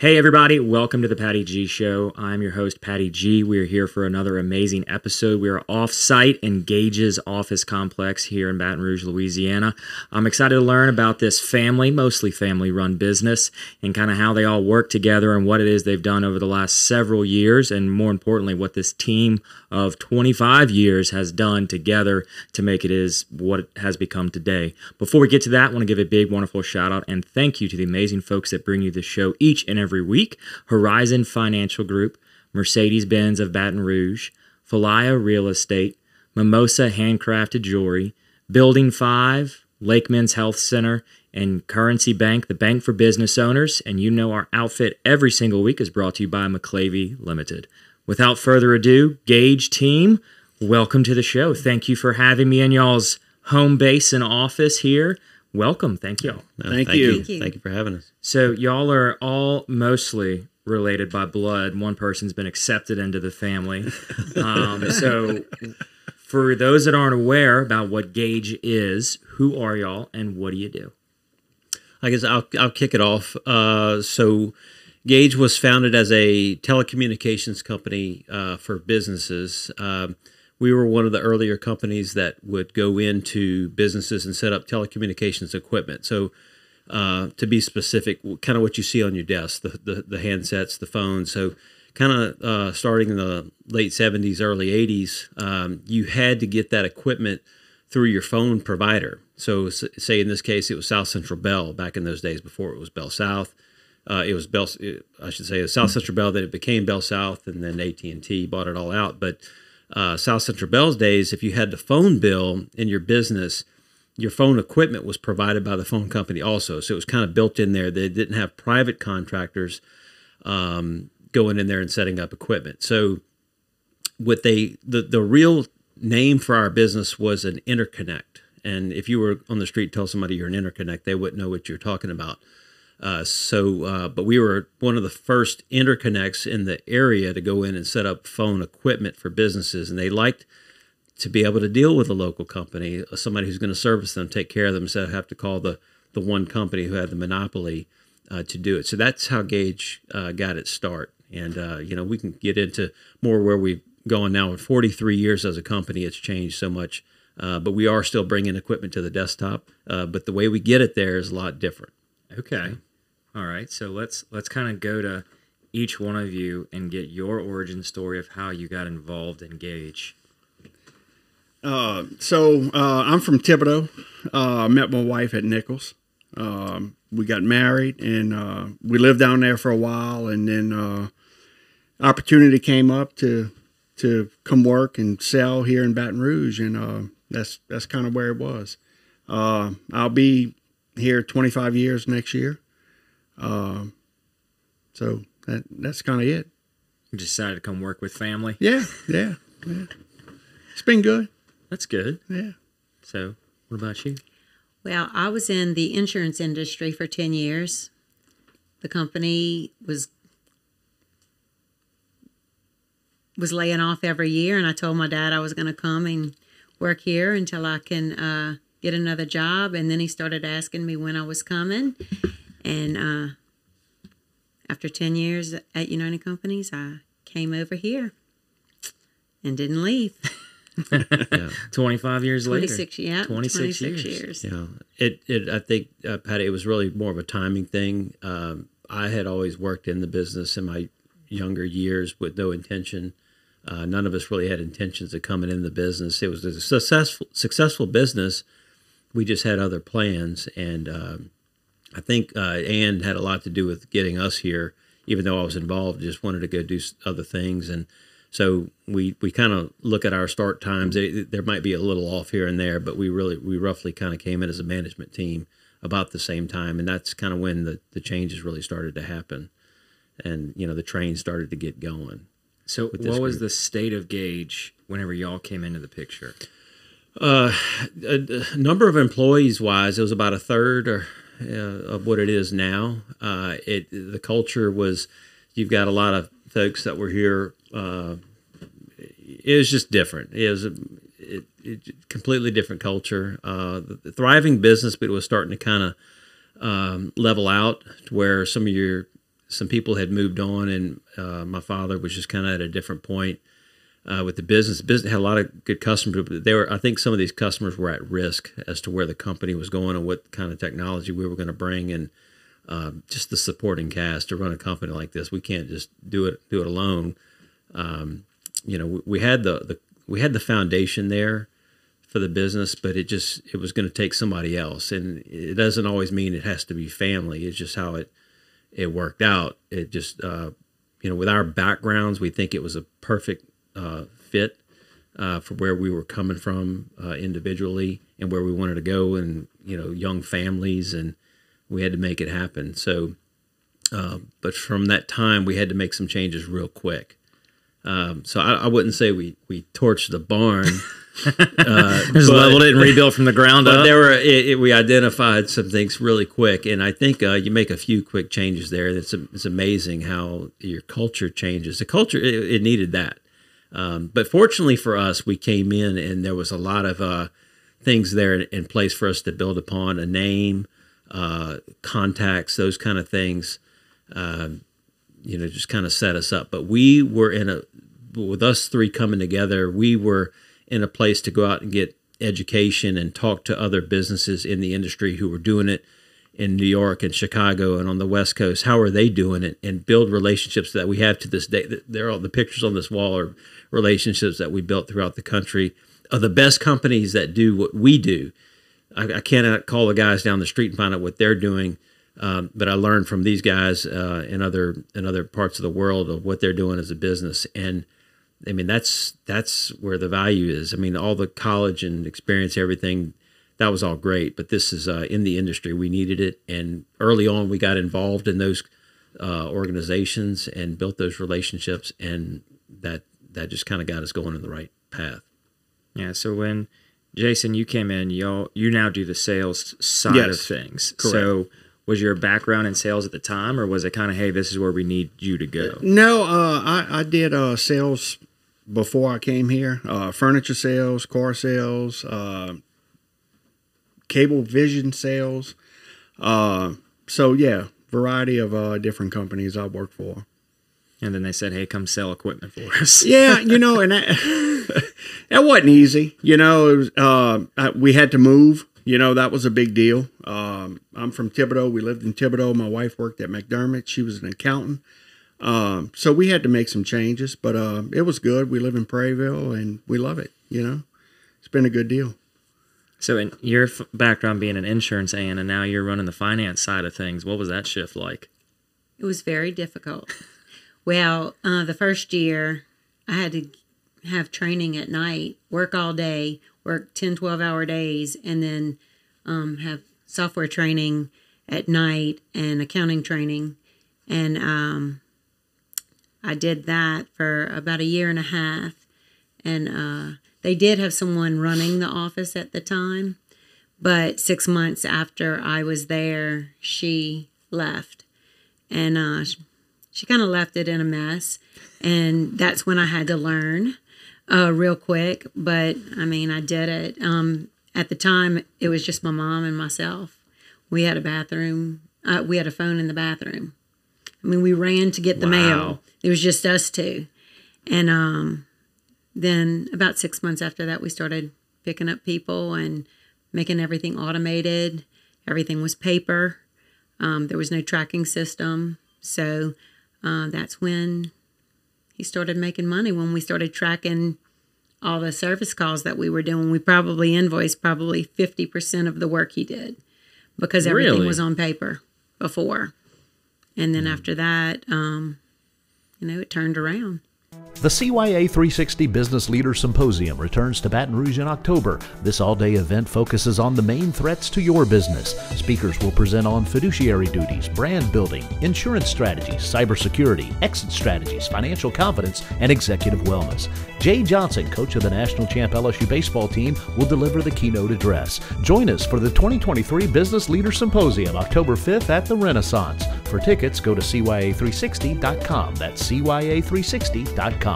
Hey everybody, welcome to the Patty G Show. I'm your host, Patty G. We are here for another amazing episode. We are off-site in GAGE's office complex here in Baton Rouge, Louisiana. I'm excited to learn about this family, mostly family-run business, and kind of how they all work together and what it is they've done over the last several years, and more importantly, what this team of 25 years has done together to make it is what it has become today. Before we get to that, I want to give a big, wonderful shout-out and thank you to the amazing folks that bring you this show each and every week: Horizon Financial Group, Mercedes-Benz of Baton Rouge, Falaya Real Estate, Mimosa Handcrafted Jewelry, Building 5, Lake Men's Health Center, and Currency Bank, the bank for business owners. And you know our outfit every single week is brought to you by McLavy Ltd. Without further ado, GAGE team, welcome to the show. Thank you for having me in y'all's home base and office here. Welcome. Thank y'all. Thank you. Thank you for having us. So y'all are all mostly related by blood. One person's been accepted into the family. So for those that aren't aware about what GAGE is, who are y'all and what do you do? I guess I'll kick it off. So GAGE was founded as a telecommunications company for businesses. We were one of the earlier companies that would go into businesses and set up telecommunications equipment. So to be specific, kind of what you see on your desk, the handsets, the phones. So kind of starting in the late 70s, early 80s, you had to get that equipment through your phone provider. So say in this case, it was South Central Bell back in those days before it was Bell South. It was Bell, I should say, it was South Central Bell, then it became Bell South, and then AT&T bought it all out. But South Central Bell's days, if you had the phone bill in your business, your phone equipment was provided by the phone company also. So it was kind of built in there. They didn't have private contractors going in there and setting up equipment. So what the real name for our business was an interconnect. And if you were on the street, tell somebody you're an interconnect, they wouldn't know what you're talking about. But we were one of the first interconnects in the area to go in and set up phone equipment for businesses. And they liked to be able to deal with a local company, somebody who's going to service them, take care of them, instead of have to call the one company who had the monopoly to do it. So that's how GAGE got its start. And, we can get into more where we've gone now. In 43 years as a company, it's changed so much. But we are still bringing equipment to the desktop. But the way we get it there is a lot different. Okay. All right, so let's kind of go to each one of you and get your origin story of how you got involved in GAGE. I'm from Thibodeau. Met my wife at Nichols. We got married, and we lived down there for a while, and then opportunity came up to come work and sell here in Baton Rouge, and that's kind of where it was. I'll be here 25 years next year. So that's kind of it. You decided to come work with family? Yeah. It's been good. That's good. Yeah. So what about you? Well, I was in the insurance industry for 10 years. The company was laying off every year, and I told my dad I was going to come and work here until I can get another job. And then he started asking me when I was coming. And after 10 years at United Companies, I came over here and didn't leave. Yeah. 25 years 26, later. Yeah, 26 years. Yeah. I think, Patty, it was really more of a timing thing. I had always worked in the business in my younger years with no intention. None of us really had intentions of coming in the business. It was a successful business. We just had other plans, and I think Ann had a lot to do with getting us here, even though I was involved, just wanted to go do other things. And so we kind of look at our start times. There might be a little off here and there, but we roughly kind of came in as a management team about the same time. And that's kind of when the changes really started to happen. And, the train started to get going. So what was the state of GAGE whenever y'all came into the picture? A number of employees wise, it was about a third of what it is now. The culture was, you've got a lot of folks that were here. It was just different. It was a completely different culture. The thriving business, but it was starting to kind of level out to where some of your some people had moved on, and my father was just kind of at a different point with the business. The business had a lot of good customers, but I think some of these customers were at risk as to where the company was going and what kind of technology we were going to bring, and just the supporting cast to run a company like this. We can't just do it alone. We had the foundation there for the business, but it was going to take somebody else, and it doesn't always mean it has to be family. It's just how it worked out. It just with our backgrounds, we think it was a perfect fit for where we were coming from individually and where we wanted to go, and young families, and we had to make it happen. So, but from that time, we had to make some changes real quick. So I wouldn't say we torched the barn. Just leveled it and rebuilt from the ground up. We identified some things really quick, and I think you make a few quick changes there. It's amazing how your culture changes. The culture it needed that, but fortunately for us, we came in and there was a lot of things there in place for us to build upon: a name, contacts, those kind of things. Just kind of set us up. But we were with us three coming together, we were in a place to go out and get education and talk to other businesses in the industry who were doing it in New York and Chicago and on the West Coast. How are they doing it? And build relationships that we have to this day. The pictures on this wall are relationships that we built throughout the country of the best companies that do what we do. I cannot call the guys down the street and find out what they're doing. But I learned from these guys in other parts of the world of what they're doing as a business, and I mean that's where the value is. I mean, all the college and experience, everything, that was all great, but this is in the industry. We needed it, and early on we got involved in those organizations and built those relationships, and that just kind of got us going in the right path. Yeah. So when Jason, you came in, you now do the sales side of things. Correct. So was your background in sales at the time, or was it kind of, hey, this is where we need you to go? No, I did sales before I came here. Furniture sales, car sales, cable vision sales. So yeah, variety of different companies I worked for. And then they said, hey, come sell equipment for us. Yeah, and that wasn't easy. It was, we had to move. That was a big deal. I'm from Thibodaux. We lived in Thibodaux. My wife worked at McDermott. She was an accountant. So we had to make some changes, but it was good. We live in Prairieville, and we love it. It's been a good deal. So in your background being an insurance AN, and now you're running the finance side of things, what was that shift like? It was very difficult. Well, the first year, I had to have training at night, work all day, work 10, 12-hour days, and then have software training at night and accounting training. And I did that for about a year and a half. And they did have someone running the office at the time, but 6 months after I was there, she left. And she kind of left it in a mess. And that's when I had to learn real quick. But, I mean, I did it. At the time, it was just my mom and myself. We had a bathroom. We had a phone in the bathroom. I mean, we ran to get the mail. It was just us two. And then about 6 months after that, we started picking up people and making everything automated. Everything was paper. There was no tracking system. So that's when he started making money, when we started tracking all the service calls that we were doing. We probably invoiced 50% of the work he did because everything was on paper before. And then after that, it turned around. The CYA 360 Business Leader Symposium returns to Baton Rouge in October. This all-day event focuses on the main threats to your business. Speakers will present on fiduciary duties, brand building, insurance strategies, cybersecurity, exit strategies, financial confidence, and executive wellness. Jay Johnson, coach of the national champ LSU baseball team, will deliver the keynote address. Join us for the 2023 Business Leader Symposium, October 5th at the Renaissance. For tickets, go to CYA360.com. That's CYA360.com.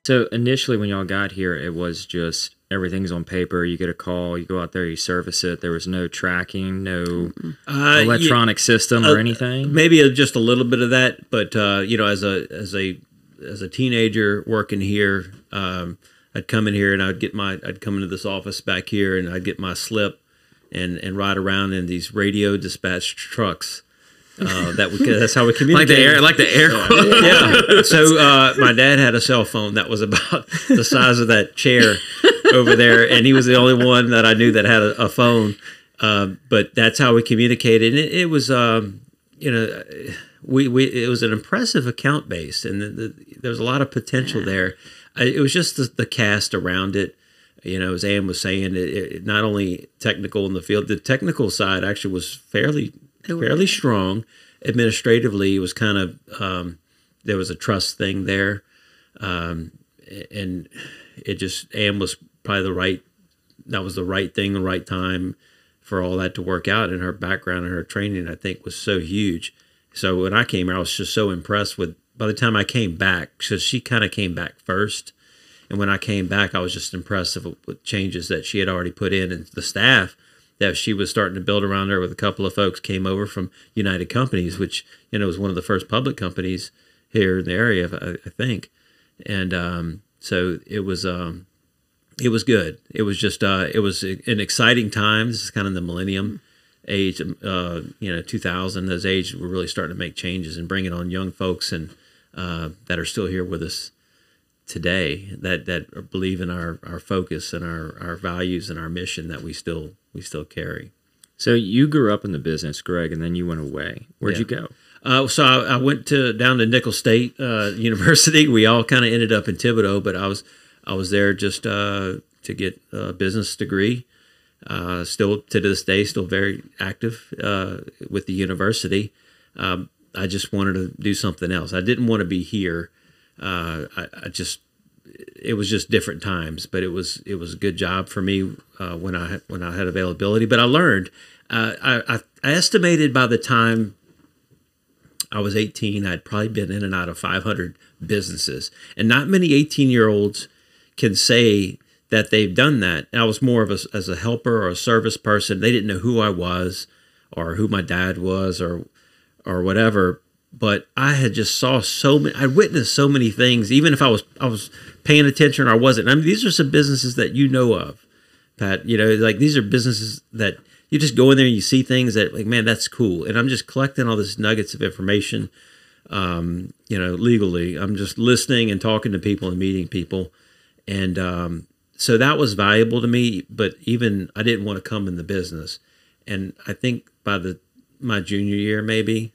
So initially when y'all got here, it was just everything's on paper. You get a call, you go out there, you service it. There was no tracking, no electronic system or anything. Maybe just a little bit of that, but as a teenager working here, I'd come in here and I'd come into this office back here and I'd get my slip and ride around in these radio dispatch trucks. That's how we communicated. like the air. Yeah. So my dad had a cell phone that was about the size of that chair over there, and he was the only one that I knew that had a phone. But that's how we communicated. And it was, it was an impressive account base, and there was a lot of potential there. It was just the cast around it. As Ann was saying, it not only technical in the field, the technical side actually was fairly strong. Administratively, it was kind of there was a trust thing there, and it just Ann was probably that was the right thing, the right time for all that to work out. And her background and her training, I think, was so huge. So when I came here, I was just so impressed with. By the time I came back, because she kind of came back first, and when I came back, I was just impressed with changes that she had already put in, and the staff that she was starting to build around her. With a couple of folks came over from United Companies, which was one of the first public companies here in the area, I think. And so it was good. It was just it was an exciting time. This is kind of the millennium age, 2000. Those age we're really starting to make changes and bringing on young folks and that are still here with us today, that believe in our focus and our values and our mission that we still carry. So you grew up in the business, Greg, and then you went away. Where'd you go? So I went down to Nicholls State University. We all kind of ended up in Thibodeau, but I was there just to get a business degree. Still to this day, still very active with the university. I just wanted to do something else. I didn't want to be here. It was just different times, but it was a good job for me when I had availability. But I learned. I estimated by the time I was 18, I'd probably been in and out of 500 businesses, and not many 18-year-olds can say that they've done that. And I was more of as a helper or a service person. They didn't know who I was or who my dad was or whatever. But I had just saw so many. I witnessed so many things. Even if I was paying attention or I wasn't. I mean, these are some businesses that you know of, Pat. Like these are businesses that you just go in there and you see things that, like, man, that's cool. And I'm just collecting all this nuggets of information. Legally, I'm just listening and talking to people and meeting people, and so that was valuable to me. But even I didn't want to come in the business, and I think by my junior year, maybe.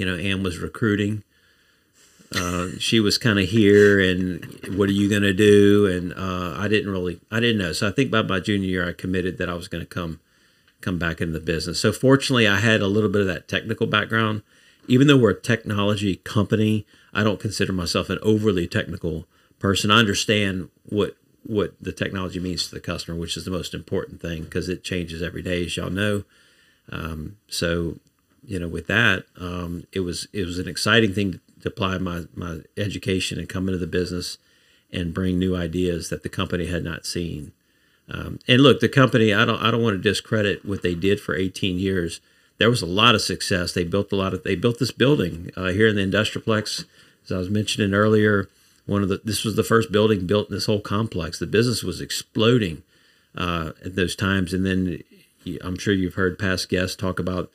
Ann was recruiting. She was kind of here, and what are you going to do? And I didn't know. So I think by my junior year, I committed that I was going to come back into the business. So fortunately, I had a little bit of that technical background. Even though we're a technology company, I don't consider myself an overly technical person. I understand what the technology means to the customer, which is the most important thing because it changes every day, as y'all know. With that, it was an exciting thing to apply my education and come into the business and bring new ideas that the company had not seen. And look, the company, I don't want to discredit what they did for 18 years. There was a lot of success. They built this building here in the Industrialplex, as I was mentioning earlier. This was the first building built in this whole complex. The business was exploding at those times. And then I'm sure you've heard past guests talk about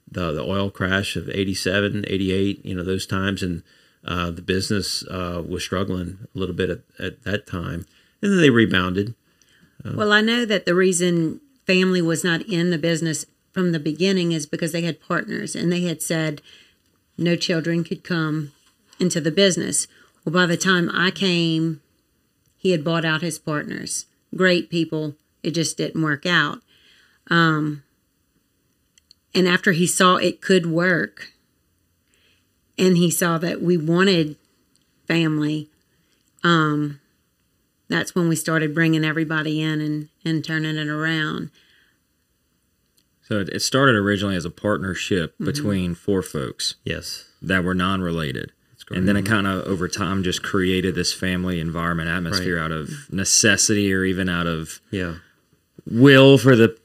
the oil crash of 87, 88, those times. And the business was struggling a little bit at that time. And then they rebounded. Well, I know that the reason family was not in the business from the beginning is because they had partners, and they had said no children could come into the business. Well, by the time I came, he had bought out his partners. Great people. It just didn't work out. And after he saw it could work, and he saw that we wanted family, that's when we started bringing everybody in and turning it around. So it started originally as a partnership between four folks. Yes. That were non-related. That's And then it kind of over time just created this family environment atmosphere out of necessity or even out of will for the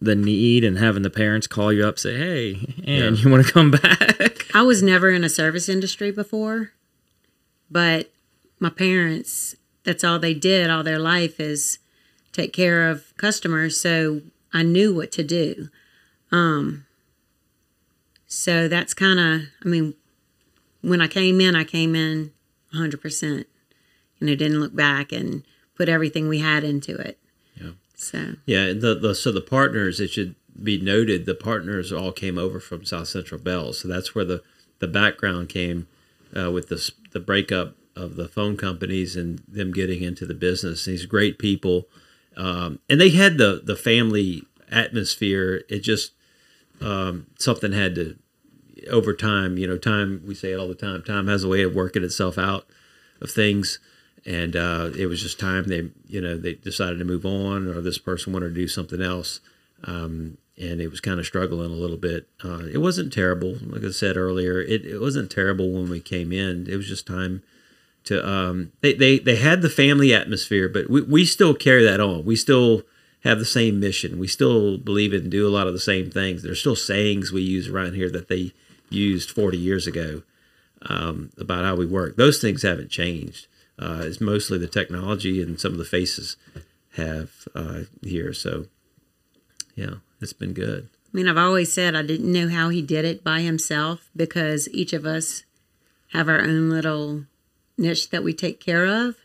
need, and having the parents call you up, say, hey, and you want to come back? I was never in a service industry before, but my parents, that's all they did all their life is take care of customers. So I knew what to do. So that's kind of, I mean, when I came in 100%. And I didn't look back and put everything we had into it. Yeah. So the partners, it should be noted, the partners all came over from South Central Bell. So that's where the background came with the breakup of the phone companies and them getting into the business. These great people, and they had the family atmosphere. It just something had to, over time, time, we say it all the time has a way of working itself out of things. And it was just time they decided to move on, or this person wanted to do something else. And it was kind of struggling a little bit. It wasn't terrible. Like I said earlier, it wasn't terrible when we came in. It was just time to, they had the family atmosphere, but we still carry that on. We still have the same mission. We still believe in and do a lot of the same things. There's still sayings we use around here that they used 40 years ago about how we work. Those things haven't changed. It's mostly the technology and some of the faces have here. So, yeah, it's been good. I mean, I've always said I didn't know how he did it by himself, because each of us have our own little niche that we take care of.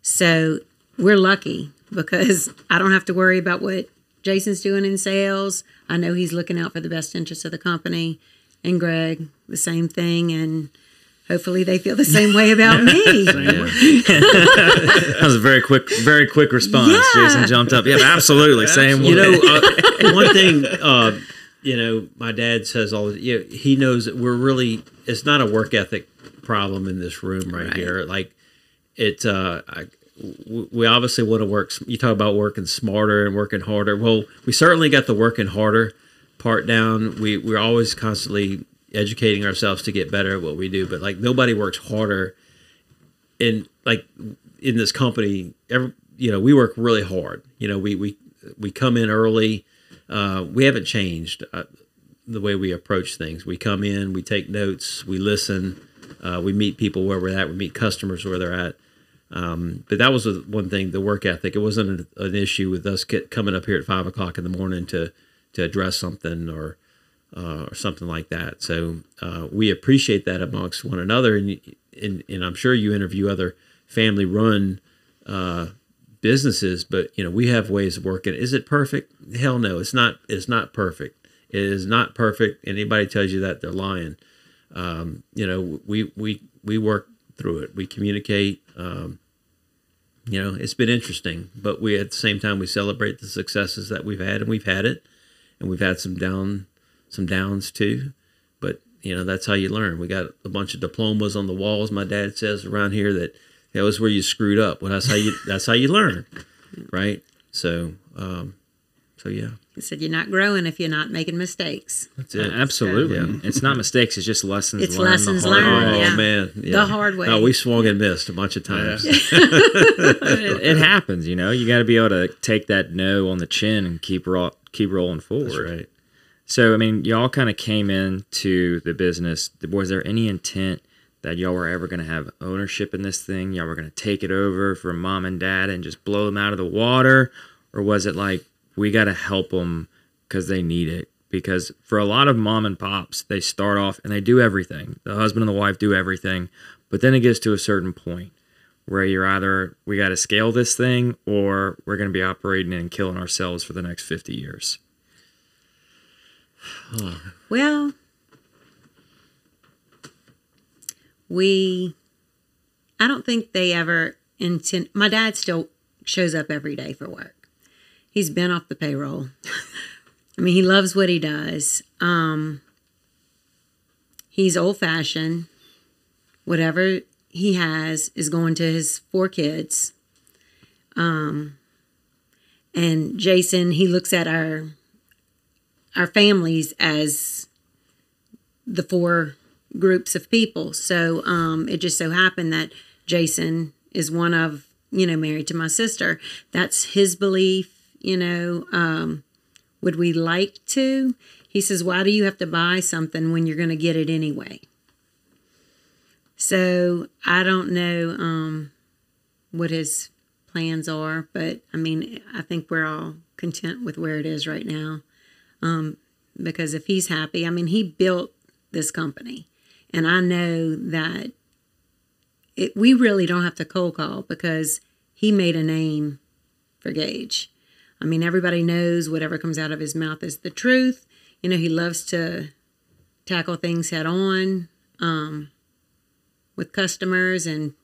So we're lucky because I don't have to worry about what Jason's doing in sales. I know he's looking out for the best interests of the company. And Greg, the same thing. And hopefully they feel the same way about me. That was a very quick response. Yeah. Jason jumped up. Yeah, absolutely. Same way. One thing, my dad says he knows that it's not a work ethic problem in this room right here. Like we obviously want to work. You talk about working smarter and working harder. Well, we certainly got the working harder part down. We're always constantly educating ourselves to get better at what we do, but like nobody works harder in this company. We work really hard. We come in early. We haven't changed the way we approach things. We come in, we take notes, we listen, we meet people where we're at, we meet customers where they're at. But that was one thing, the work ethic. It wasn't an issue with us coming up here at 5 o'clock in the morning to address something or something like that. So we appreciate that amongst one another, and I'm sure you interview other family-run businesses, but we have ways of working. Is it perfect? Hell no, it's not. It's not perfect. It is not perfect. Anybody tells you that, they're lying. We work through it. We communicate. It's been interesting, but we at the same time we celebrate the successes that we've had, and we've had it. And we've had some downs too, but that's how you learn. We got a bunch of diplomas on the walls. My dad says around here that was where you screwed up. Well, that's how you learn, right? So yeah. He said you're not growing if you're not making mistakes. That's it. Absolutely. So, yeah. It's not mistakes. It's just lessons learned. It's lessons learned. Oh man, the hard way. No, we swung and missed a bunch of times. Yeah. It happens. You got to be able to take that no on the chin and keep rolling forward. That's right. So, I mean, y'all kind of came into the business. Was there any intent that y'all were ever going to have ownership in this thing? Y'all were going to take it over from mom and dad and just blow them out of the water? Or was it like, we got to help them because they need it? Because for a lot of mom and pops, they start off and they do everything. The husband and the wife do everything. But then it gets to a certain point where you're either, we got to scale this thing, or we're going to be operating and killing ourselves for the next 50 years. Well, I don't think they ever intend. My dad still shows up every day for work. He's been off the payroll. I mean, he loves what he does. He's old-fashioned. Whatever he has is going to his 4 kids. And Jason, he looks at our families as the 4 groups of people. So it just so happened that Jason is one of, married to my sister. That's his belief, would we like to? He says, why do you have to buy something when you're going to get it anyway? So I don't know what his plans are, but I think we're all content with where it is right now. Because if he's happy, he built this company, and I know that we really don't have to cold call because he made a name for Gage. Everybody knows whatever comes out of his mouth is the truth. He loves to tackle things head on with customers and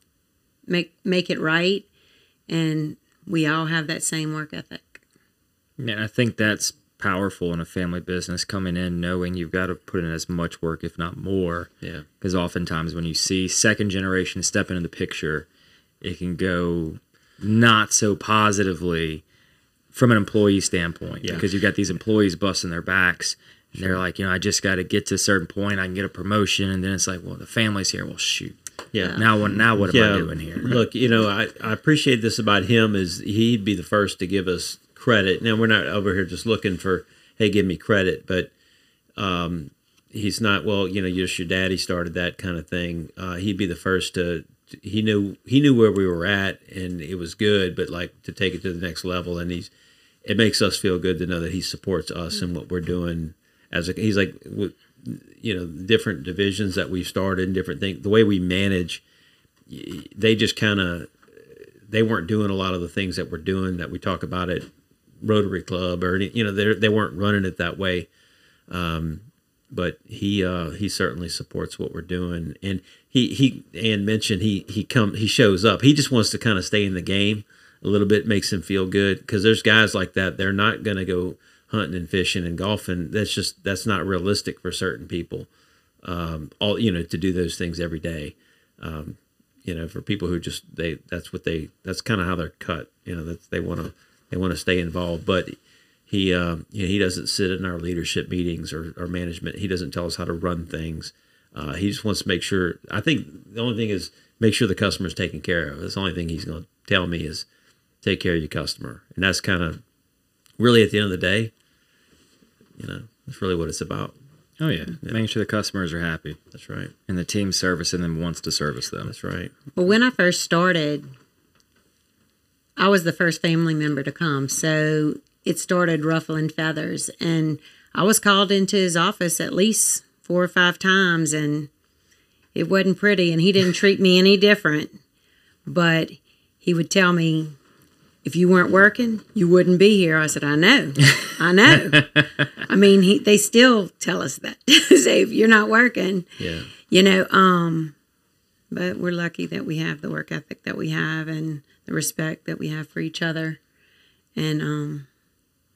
make it right. And we all have that same work ethic. Yeah, I think that's powerful in a family business, coming in knowing you've got to put in as much work, if not more. Yeah. Because oftentimes when you see second generation step into the picture, it can go not so positively from an employee standpoint. Yeah. Because you've got these employees busting their backs. And they're like, I just got to get to a certain point. I can get a promotion. And then it's like, well, the family's here. Well, shoot. Yeah. Now what am I doing here? Look, I appreciate this about him is he'd be the first to give us credit. Now, we're not over here just looking for, hey, give me credit. But he's not, well, just your daddy started that kind of thing. He'd be the first to, he knew where we were at and it was good, but like to take it to the next level. And it makes us feel good to know that he supports us and what we're doing. He's like, different divisions that we've started and different things, the way we manage, they just they weren't doing a lot of the things that we're doing that we talk about at Rotary Club or, they weren't running it that way. But he certainly supports what we're doing. And Ann mentioned he shows up. He just wants to kind of stay in the game a little bit, makes him feel good. Because there's guys like that. They're not going to go hunting and fishing and golfing. That's not realistic for certain people. To do those things every day. For people who that's kind of how they're cut. They want to stay involved. But he doesn't sit in our leadership meetings or management. He doesn't tell us how to run things. He just wants to make sure. I think the only thing is make sure the customer's taken care of. That's the only thing he's going to tell me is take care of your customer. And that's kind of really at the end of the day, that's really what it's about. Oh, yeah. Making sure the customers are happy. That's right. And the team servicing them wants to service them. That's right. Well, when I first started, I was the first family member to come. So it started ruffling feathers. And I was called into his office at least 4 or 5 times, and it wasn't pretty. And he didn't treat me any different. But he would tell me, if you weren't working, you wouldn't be here. I said, I know. They still tell us that. Say, if you're not working, but we're lucky that we have the work ethic that we have and the respect that we have for each other. And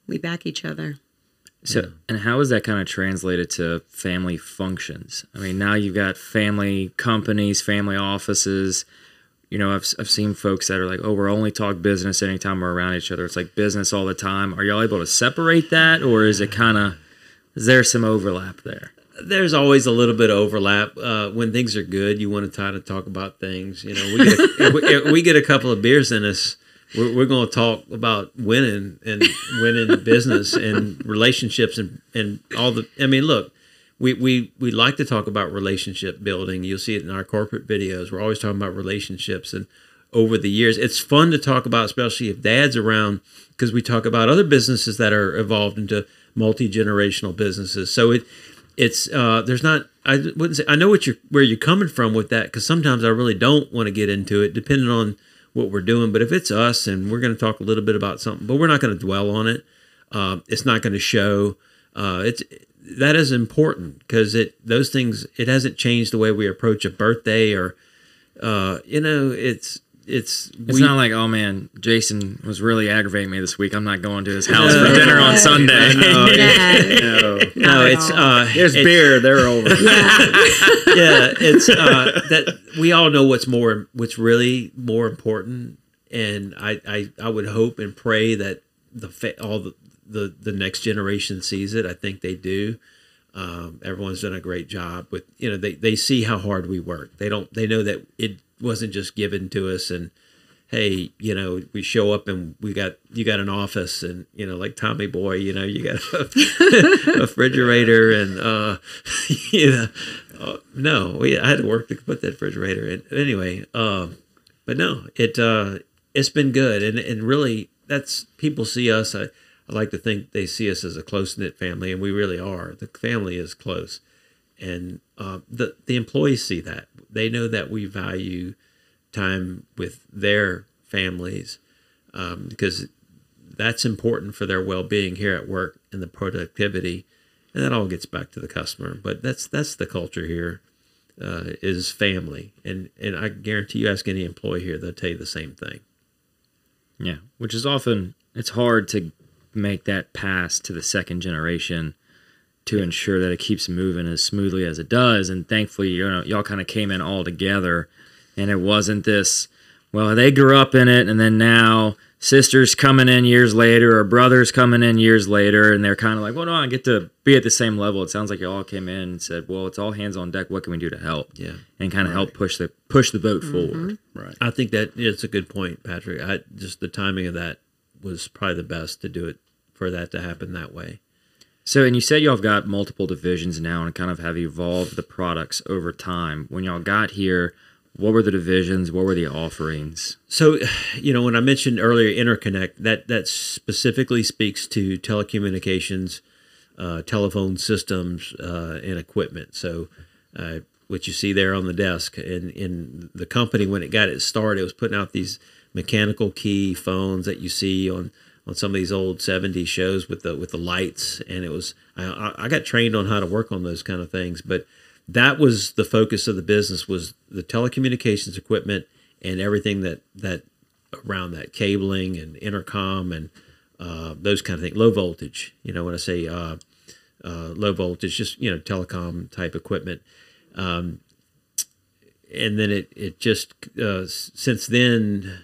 we back each other. So, and how is that kind of translated to family functions? Now you've got family companies, family offices. I've seen folks that are like, oh, we're only talk business anytime we're around each other. It's like business all the time. Are y'all able to separate that, or is there some overlap there? There's always a little bit of overlap. When things are good, you want to try to talk about things. If we get a couple of beers in us, we're going to talk about winning business and relationships and all the. Look. We like to talk about relationship building. You'll see it in our corporate videos. We're always talking about relationships. And over the years, it's fun to talk about, especially if Dad's around, because we talk about other businesses that are evolved into multi-generational businesses. So there's not, I wouldn't say, I know where you're coming from with that, because sometimes I really don't want to get into it, depending on what we're doing. But if it's us and we're going to talk a little bit about something, but we're not going to dwell on it. It's not going to show. That is important because those things, it hasn't changed the way we approach a birthday or, it's not like, oh man, Jason was really aggravating me this week. I'm not going to his house for dinner on Sunday. No, it's there's beer. They're over. It's that we all know what's really more important, and I would hope and pray that all the next generation sees it. I think they do. Everyone's done a great job with, they see how hard we work. They know that it wasn't just given to us and, hey, we show up and you got an office and, like Tommy Boy, you got a refrigerator and, no, I had to work to put that refrigerator in anyway. But no, it's been good. And really that's, people see us. I like to think they see us as a close-knit family, and we really are. The family is close. And the employees see that. They know that we value time with their families because that's important for their well-being here at work and the productivity. And that all gets back to the customer. But that's the culture here is family. And I guarantee you ask any employee here, they'll tell you the same thing. Yeah, which is often, it's hard to make that pass to the second generation to ensure that it keeps moving as smoothly as it does. And thankfully, y'all kind of came in all together, and it wasn't this, well, they grew up in it, and then now sisters coming in years later or brothers coming in years later, and they're kind of like, well, no, I get to be at the same level. It sounds like you all came in and said, well, it's all hands on deck. What can we do to help? Yeah, and kind of help push the boat forward. Right. I think that it's a good point, Patrick. Just the timing of that was probably the best to do it, for that to happen that way. So, and you said y'all have got multiple divisions now and kind of have evolved the products over time. When y'all got here, what were the divisions? What were the offerings? So, when I mentioned earlier interconnect, that specifically speaks to telecommunications, telephone systems, and equipment. So, what you see there on the desk in the company, when it got it started, it was putting out these mechanical key phones that you see on some of these old 70s shows with the lights. And it was, I got trained on how to work on those kind of things, but that was the focus of the business, was the telecommunications equipment and everything that around that, cabling and intercom and those kind of things. Low voltage, when I say low voltage, just telecom type equipment. And then it just since then,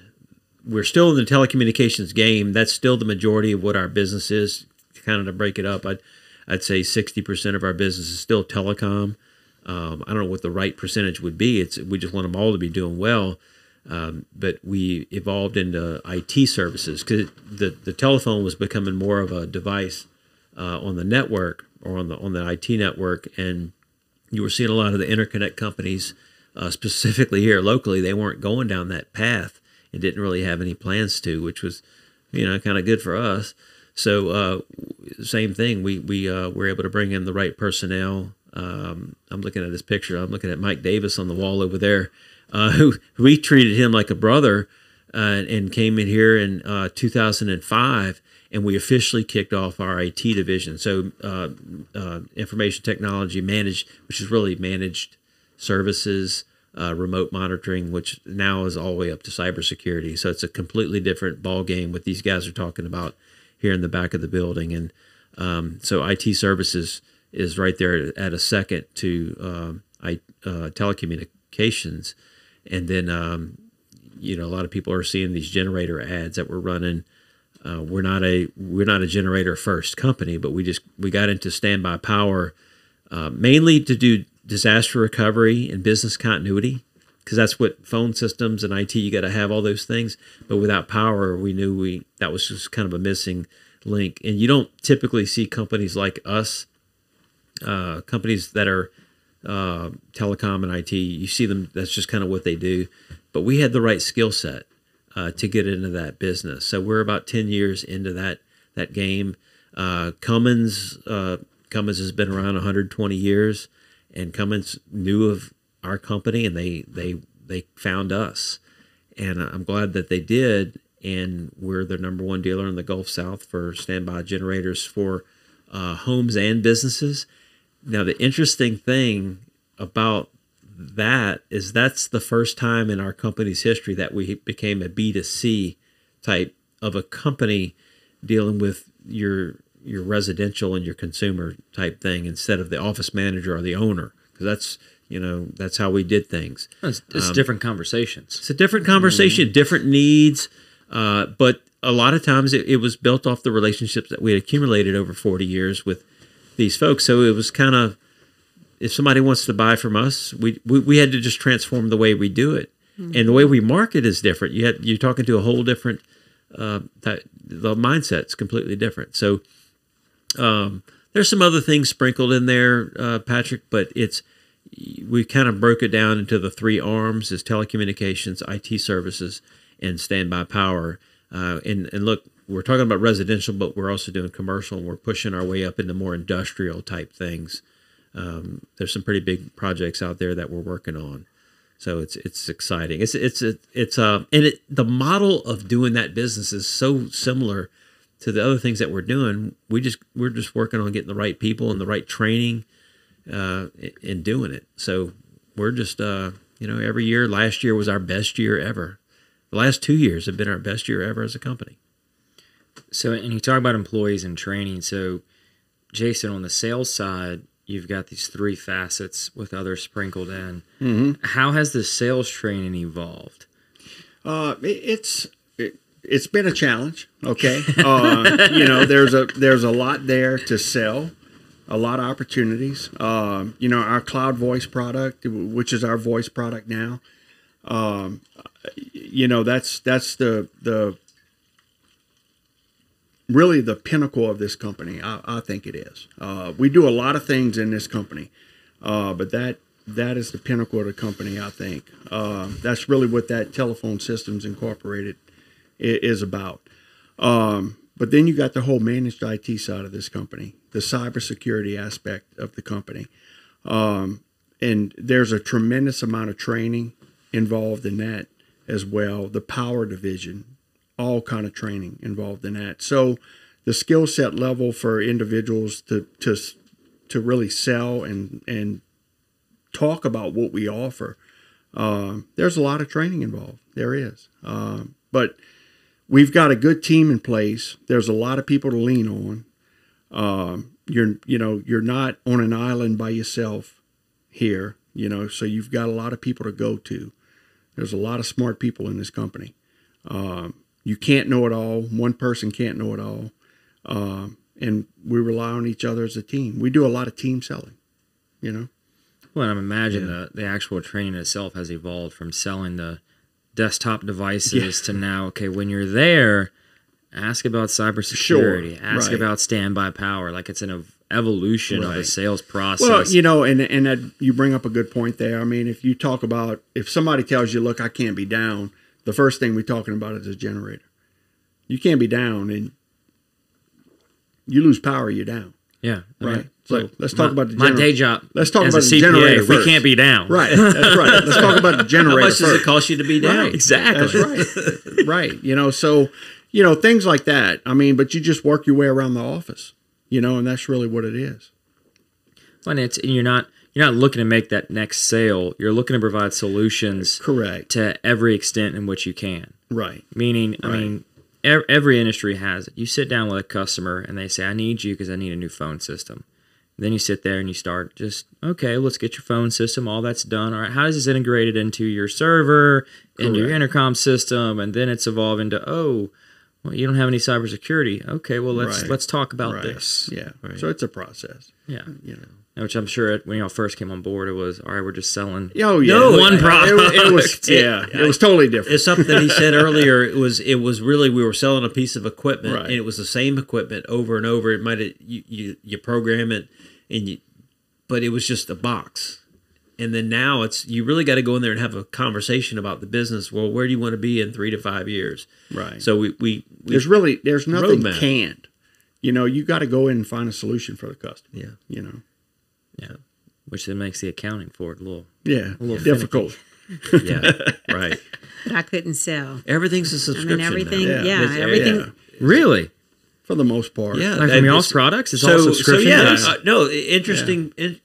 we're still in the telecommunications game. That's still the majority of what our business is. Kind of to break it up, I'd say 60% of our business is still telecom. I don't know what the right percentage would be. We just want them all to be doing well. But we evolved into IT services because the telephone was becoming more of a device on the network or on the IT network, and you were seeing a lot of the interconnect companies, specifically here locally, they weren't going down that path and didn't really have any plans to, which was, kind of good for us. So same thing, we were able to bring in the right personnel. I'm looking at his picture. I'm looking at Mike Davis on the wall over there, who we treated him like a brother, and came in here in 2005, and we officially kicked off our IT division. So information technology managed, which is really managed services, remote monitoring, which now is all the way up to cybersecurity. So it's a completely different ball game what these guys are talking about here in the back of the building. And so IT services is right there at a second to telecommunications. And then, a lot of people are seeing these generator ads that we're running. We're not a generator first company, but we got into standby power mainly to do disaster recovery and business continuity, because that's what phone systems and IT, you got to have all those things. But without power, we knew that was just kind of a missing link. And you don't typically see companies like us, companies that are telecom and IT. You see them, that's just kind of what they do. But we had the right skill set to get into that business. So we're about 10 years into that game. Cummins has been around 120 years. And Cummins knew of our company, and they found us, and I'm glad that they did. And we're the number one dealer in the Gulf South for standby generators for homes and businesses. Now, the interesting thing about that is that's the first time in our company's history that we became a B2C type of a company dealing with your residential and your consumer type thing instead of the office manager or the owner, because that's how we did things. It's different conversations. It's a different conversation, different needs, but a lot of times it was built off the relationships that we had accumulated over 40 years with these folks. So it was kind of, if somebody wants to buy from us, we had to just transform the way we do it. And the way we market is different. You're talking to a whole different, the mindset's completely different. So there's some other things sprinkled in there, Patrick, but we kind of broke it down into the 3 arms: is telecommunications, IT services, and standby power. And look, we're talking about residential, but we're also doing commercial, and we're pushing our way up into more industrial type things. There's some pretty big projects out there that we're working on. So it's exciting. The model of doing that business is so similar to the other things that we're doing. We're just working on getting the right people and the right training, in doing it. So we're just, every year. Last year was our best year ever. The last 2 years have been our best year ever as a company. So, and you talk about employees and training. So, Jason, on the sales side, you've got these 3 facets with others sprinkled in. Mm-hmm. How has the sales training evolved? It's been a challenge. Okay, there's a lot there to sell, a lot of opportunities. Our cloud voice product, which is our voice product now. That's the really the pinnacle of this company. I think it is. We do a lot of things in this company, but that is the pinnacle of the company, I think. That's really what that Telephone Systems Incorporated is about. But then you got the whole managed IT side of this company, the cybersecurity aspect of the company. And there's a tremendous amount of training involved in that as well. The power division, all kind of training involved in that. So the skill set level for individuals to really sell and talk about what we offer, there's a lot of training involved. There is. But we've got a good team in place. There's a lot of people to lean on. You're not on an island by yourself here, so you've got a lot of people to go to. There's a lot of smart people in this company. You can't know it all. One person can't know it all. And we rely on each other as a team. We do a lot of team selling, Well, I'm imagining the actual training itself has evolved from selling the desktop devices to now, okay, when you're there, ask about cybersecurity, ask about standby power. Like, it's an evolution of the sales process. Well, and that, you bring up a good point there. I mean, if you talk about, if somebody tells you, look, I can't be down, the first thing we're talking about is a generator. You can't be down, and you lose power, you're down. Yeah. Right. So let's talk about the generator. My day job. Let's talk as about a the CPA, generator first. We can't be down. Right. That's right. Let's talk about the generator How much first. does it cost you to be down? Right. Exactly. That's right. Right. So, things like that. I mean, but you just work your way around the office, and that's really what it is. And you're not looking to make that next sale. You're looking to provide solutions, correct, to every extent in which you can. Right. Meaning, I mean, every industry has it. You sit down with a customer and they say, "I need you because I need a new phone system." Then you sit there and you start okay, let's get your phone system. All that's done. All right, how is this integrated into your server, into your intercom system? And then it's evolved into, well, you don't have any cybersecurity. Okay, well, let's talk about this. Yeah. Right. So it's a process. Yeah. Which I'm sure when y'all first came on board, it was, all right, we're just selling one product. It was totally different. It's something that he said earlier. It was really, we were selling a piece of equipment, and it was the same equipment over and over. It might you program it, but it was just a box. And then now you really got to go in there and have a conversation about the business. Well, where do you want to be in 3 to 5 years? Right. So we there's nothing canned. You got to go in and find a solution for the customer. Yeah. Yeah, which then makes the accounting for it a little difficult. Yeah, right. But I couldn't sell. Everything's a subscription. Everything. Now. Everything. Yeah. Really, for the most part. Yeah, like from y'all's products, it's all subscription.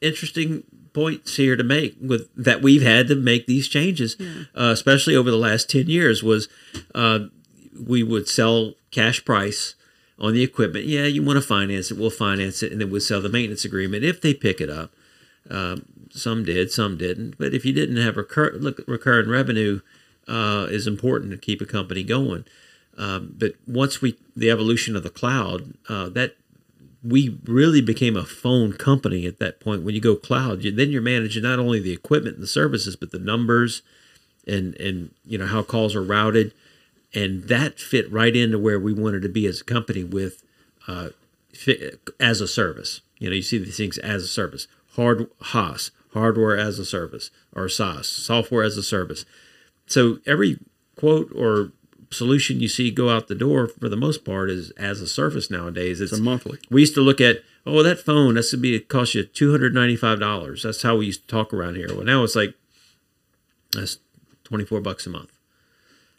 Interesting points here to make with that we've had to make these changes, especially over the last 10 years. Was we would sell cash price on the equipment. Yeah, you want to finance it, we'll finance it, and then we'll sell the maintenance agreement if they pick it up. Some did, some didn't. But if you didn't have recurring revenue is important to keep a company going. But once the evolution of the cloud, that we really became a phone company at that point. When you go cloud, then you're managing not only the equipment and the services, but the numbers and how calls are routed. And that fit right into where we wanted to be as a company with as a service. You see these things as a service. HAS, hardware as a service, or SaaS, software as a service. So every quote or solution you see go out the door for the most part is as a service nowadays. It's a monthly. We used to look at, that phone, that's going to cost you $295. That's how we used to talk around here. Well, now it's like, that's $24 a month.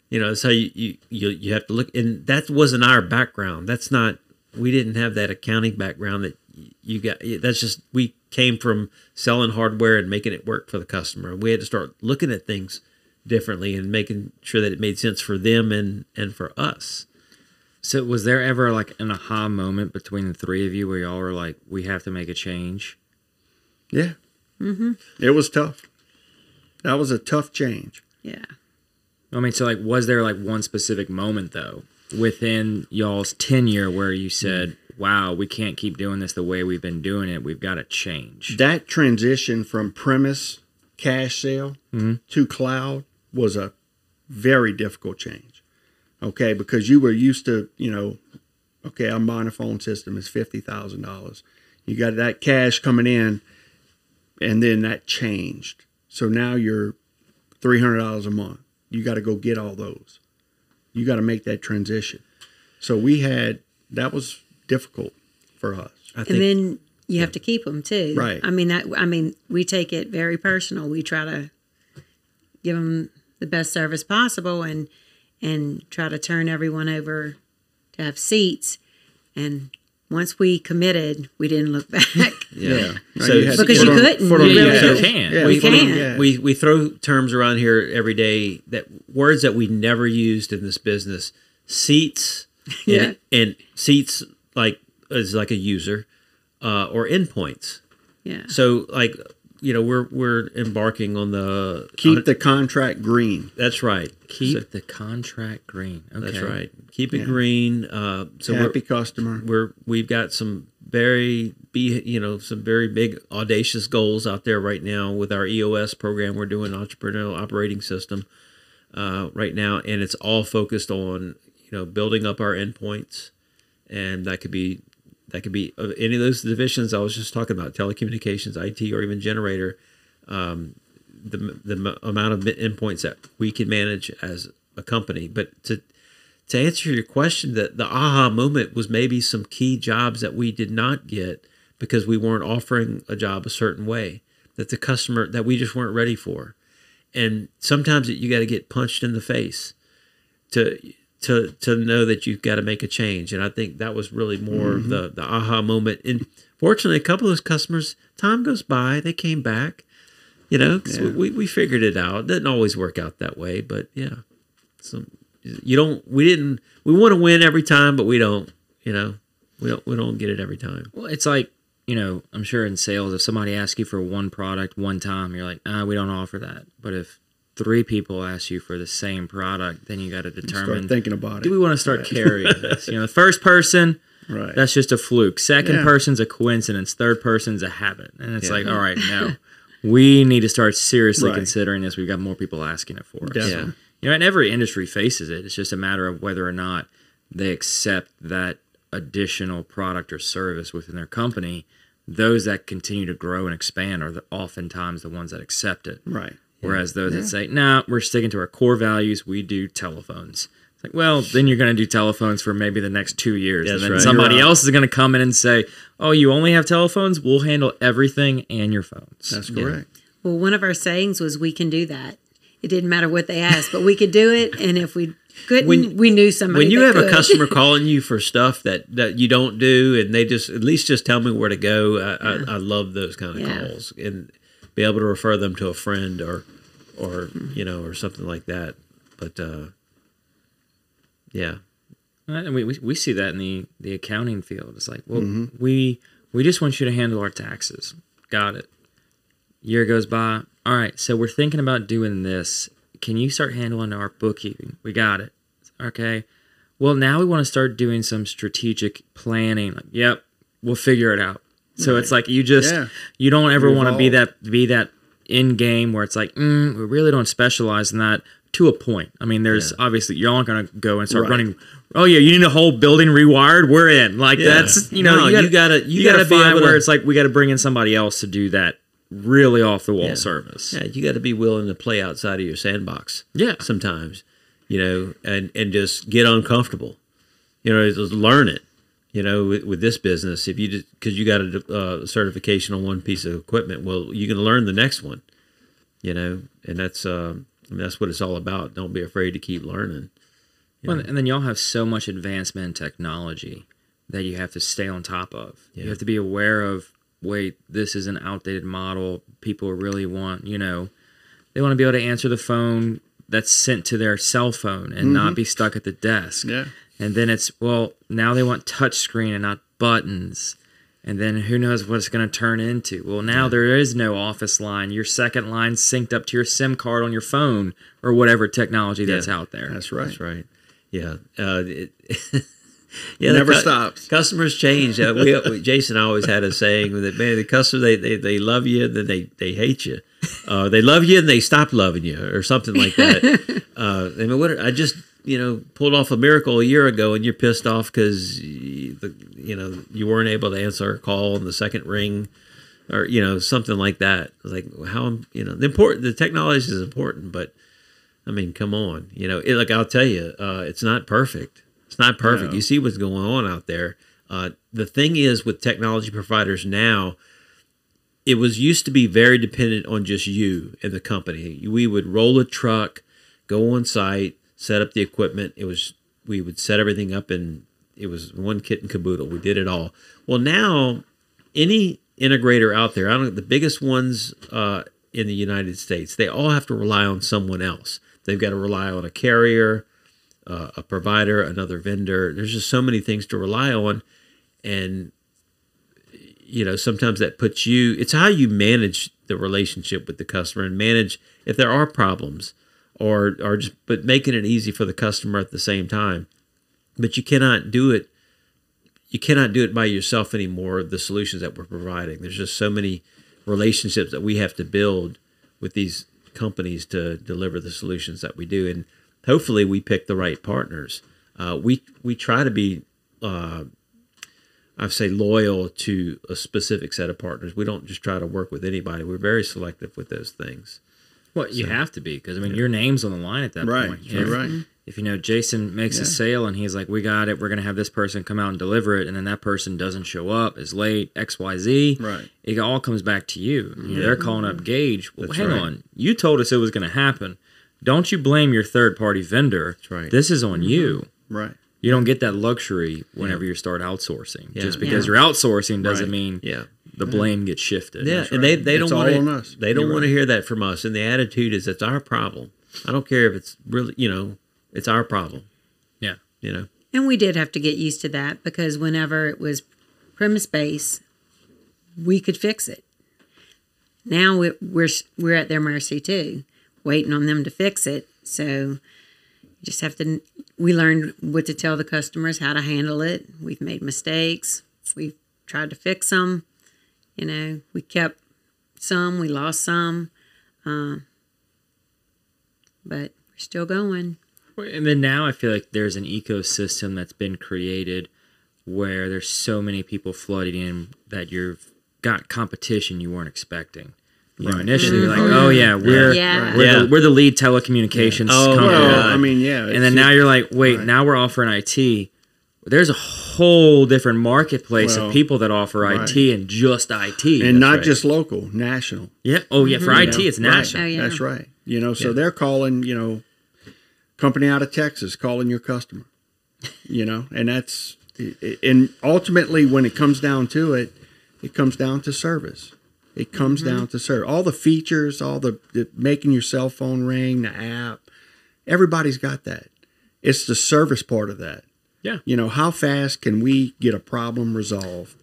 That's how you have to look. And that wasn't our background. We didn't have that accounting background that you got. That's just, we came from selling hardware and making it work for the customer. We had to start looking at things differently and making sure that it made sense for them and for us. So was there ever like an aha moment between the three of you where y'all were like, we have to make a change? Yeah. Mm-hmm. It was tough. That was a tough change. Yeah. I mean, so like, was there like one specific moment though within y'all's tenure where you said, wow, we can't keep doing this the way we've been doing it. We've got to change. That transition from premise cash sale to cloud was a very difficult change. Okay, because you were used to, okay, I'm buying a phone system, it's $50,000. You got that cash coming in, and then that changed. So now you're $300 a month. You got to go get all those. You got to make that transition. So that was difficult for us. And then you have to keep them too. Right. I mean, we take it very personal. We try to give them the best service possible and try to turn everyone over to have seats. And once we committed, we didn't look back. Yeah. So because you couldn't. You really can't. Yeah, we can. We throw terms around here every day, that words that we never used in this business. Seats and seats is like a user or endpoints. Yeah. So we're embarking on the keep the contract green. That's right. Keep the contract green. Okay. That's right. Keep it green. So happy customer. We've got some very big audacious goals out there right now with our EOS program. We're doing entrepreneurial operating system right now, and it's all focused on building up our endpoints, and that could be any of those divisions I was just talking about, telecommunications, IT, or even generator. The amount of endpoints that we can manage as a company. But to answer your question, the aha moment was maybe some key jobs that we did not get because we weren't offering a job a certain way that the customer, that we just weren't ready for. And sometimes you got to get punched in the face to know that you've got to make a change. And I think that was really more of the aha moment. And fortunately, a couple of those customers, time goes by, they came back, we figured it out. It doesn't always work out that way, but yeah. We want to win every time, but we don't get it every time. Well, it's like, I'm sure in sales, if somebody asks you for one product one time, you're like, we don't offer that. But if 3 people ask you for the same product, then you got to determine, start thinking about it. Do we want to start carrying this? The first person, right, that's just a fluke. Second person's a coincidence. Third person's a habit. And it's like, all right, no, we need to start seriously considering this. We've got more people asking it for us. Definitely. And every industry faces it. It's just a matter of whether or not they accept that additional product or service within their company. Those that continue to grow and expand are oftentimes the ones that accept it. Right. Whereas those that say, we're sticking to our core values, we do telephones. It's like, well, then you're going to do telephones for maybe the next 2 years. That's and then right. somebody else is going to come in and say, oh, you only have telephones? We'll handle everything and your phones. That's correct. Well, one of our sayings was, we can do that. It didn't matter what they asked, but we could do it. And if we couldn't, we knew somebody. When you that have could. a customer calling you for stuff that you don't do, and they just at least just tell me where to go, I love those kind of calls, and be able to refer them to a friend or something like that. But And we see that in the accounting field. It's like, well, we just want you to handle our taxes. Got it. Year goes by. All right, so we're thinking about doing this. Can you start handling our bookkeeping? We got it. Okay. Well, now we want to start doing some strategic planning. Like, yep, we'll figure it out. So it's like you just you don't ever want to be that in game where it's like we really don't specialize in that to a point. I mean, there's obviously you're not going to go and start running. Oh yeah, you need a whole building rewired. We're in. Like that's you gotta be able where it's like we got to bring in somebody else to do that really off the wall service. Yeah, you got to be willing to play outside of your sandbox. Yeah, sometimes, and just get uncomfortable. Just learn it. With this business, if you just because you got a certification on one piece of equipment, well, you can learn the next one. And that's that's what it's all about. Don't be afraid to keep learning. Well, and then y'all have so much advancement in technology that you have to stay on top of. You have to be aware of, wait, this is an outdated model. People really want, they want to be able to answer the phone that's sent to their cell phone and not be stuck at the desk. Yeah. And then it's, now they want touch screen and not buttons. And then who knows what it's going to turn into. Well, now there is no office line. Your second line synced up to your SIM card on your phone or whatever technology that's out there. That's right. That's right. Yeah. It never stops. Customers change. Jason always had a saying that, man, the customer, they love you and then they hate you. They love you and they stop loving you or something like that. I just pulled off a miracle a year ago and you're pissed off because you weren't able to answer a call on the second ring or something like that. Like how the technology is important, but I mean, come on, like I'll tell you, it's not perfect. It's not perfect. No. You see what's going on out there. The thing is with technology providers now, it used to be very dependent on just you and the company. We would roll a truck, go on site, set up the equipment. We would set everything up and it was one kit and caboodle. We did it all. Well, now any integrator out there, the biggest ones in the United States, they all have to rely on someone else. They've got to rely on a carrier, a provider, another vendor. There's just so many things to rely on. And, sometimes that puts it's how you manage the relationship with the customer and manage if there are problems. But making it easy for the customer at the same time. But you cannot do it. You cannot do it by yourself anymore. The solutions that we're providing. There's just so many relationships that we have to build with these companies to deliver the solutions that we do, and hopefully we pick the right partners. We try to be, I say, loyal to a specific set of partners. We don't just try to work with anybody. We're very selective with those things. Well, you have to be because your name's on the line at that point. Right. If Jason makes a sale and he's like, "We got it. We're going to have this person come out and deliver it," and then that person doesn't show up, is late, XYZ. Right. It all comes back to you. They're calling up Gage. Well, hang on. You told us it was going to happen. Don't you blame your third party vendor. That's right. This is on you. Right. You don't get that luxury whenever you start outsourcing. Just because you're outsourcing doesn't mean the blame gets shifted. Yeah, and they don't want to. They don't want to hear that from us. And the attitude is, it's our problem. I don't care if it's really, it's our problem. Yeah, And we did have to get used to that because whenever it was premise based, we could fix it. Now we're at their mercy too, waiting on them to fix it. So you just have to. We learned what to tell the customers, how to handle it. We've made mistakes. We've tried to fix them. We kept some, we lost some, but we're still going. And then now I feel like there's an ecosystem that's been created where there's so many people flooding in that you've got competition you weren't expecting. Initially, you're like, we're the lead telecommunications company. Well, and then now you're like, wait, now we're offering IT. There's a whole different marketplace of people that offer IT and just IT. And not just local, national. Yeah. Oh, yeah. For IT, it's national. Oh, yeah. That's right. So they're calling, company out of Texas, calling your customer, and that's, and ultimately when it comes down to it, it comes down to service. It comes down to service. All the features, all the making your cell phone ring, the app, everybody's got that. It's the service part of that. Yeah. How fast can we get a problem resolved?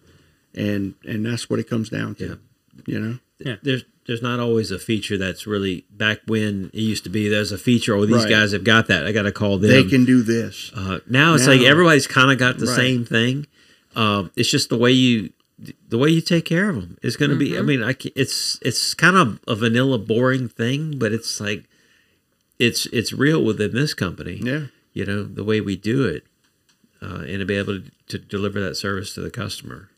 And that's what it comes down to. Yeah. There's not always a feature that's really, back when it used to be, there's a feature, these guys have got that. I got to call them. They can do this. Now it's like everybody's kind of got the same thing. It's just the way you take care of them. It's going to be. I mean, it's kind of a vanilla, boring thing, but it's like it's real within this company. Yeah. You know, the way we do it, and to be able to deliver that service to the customer.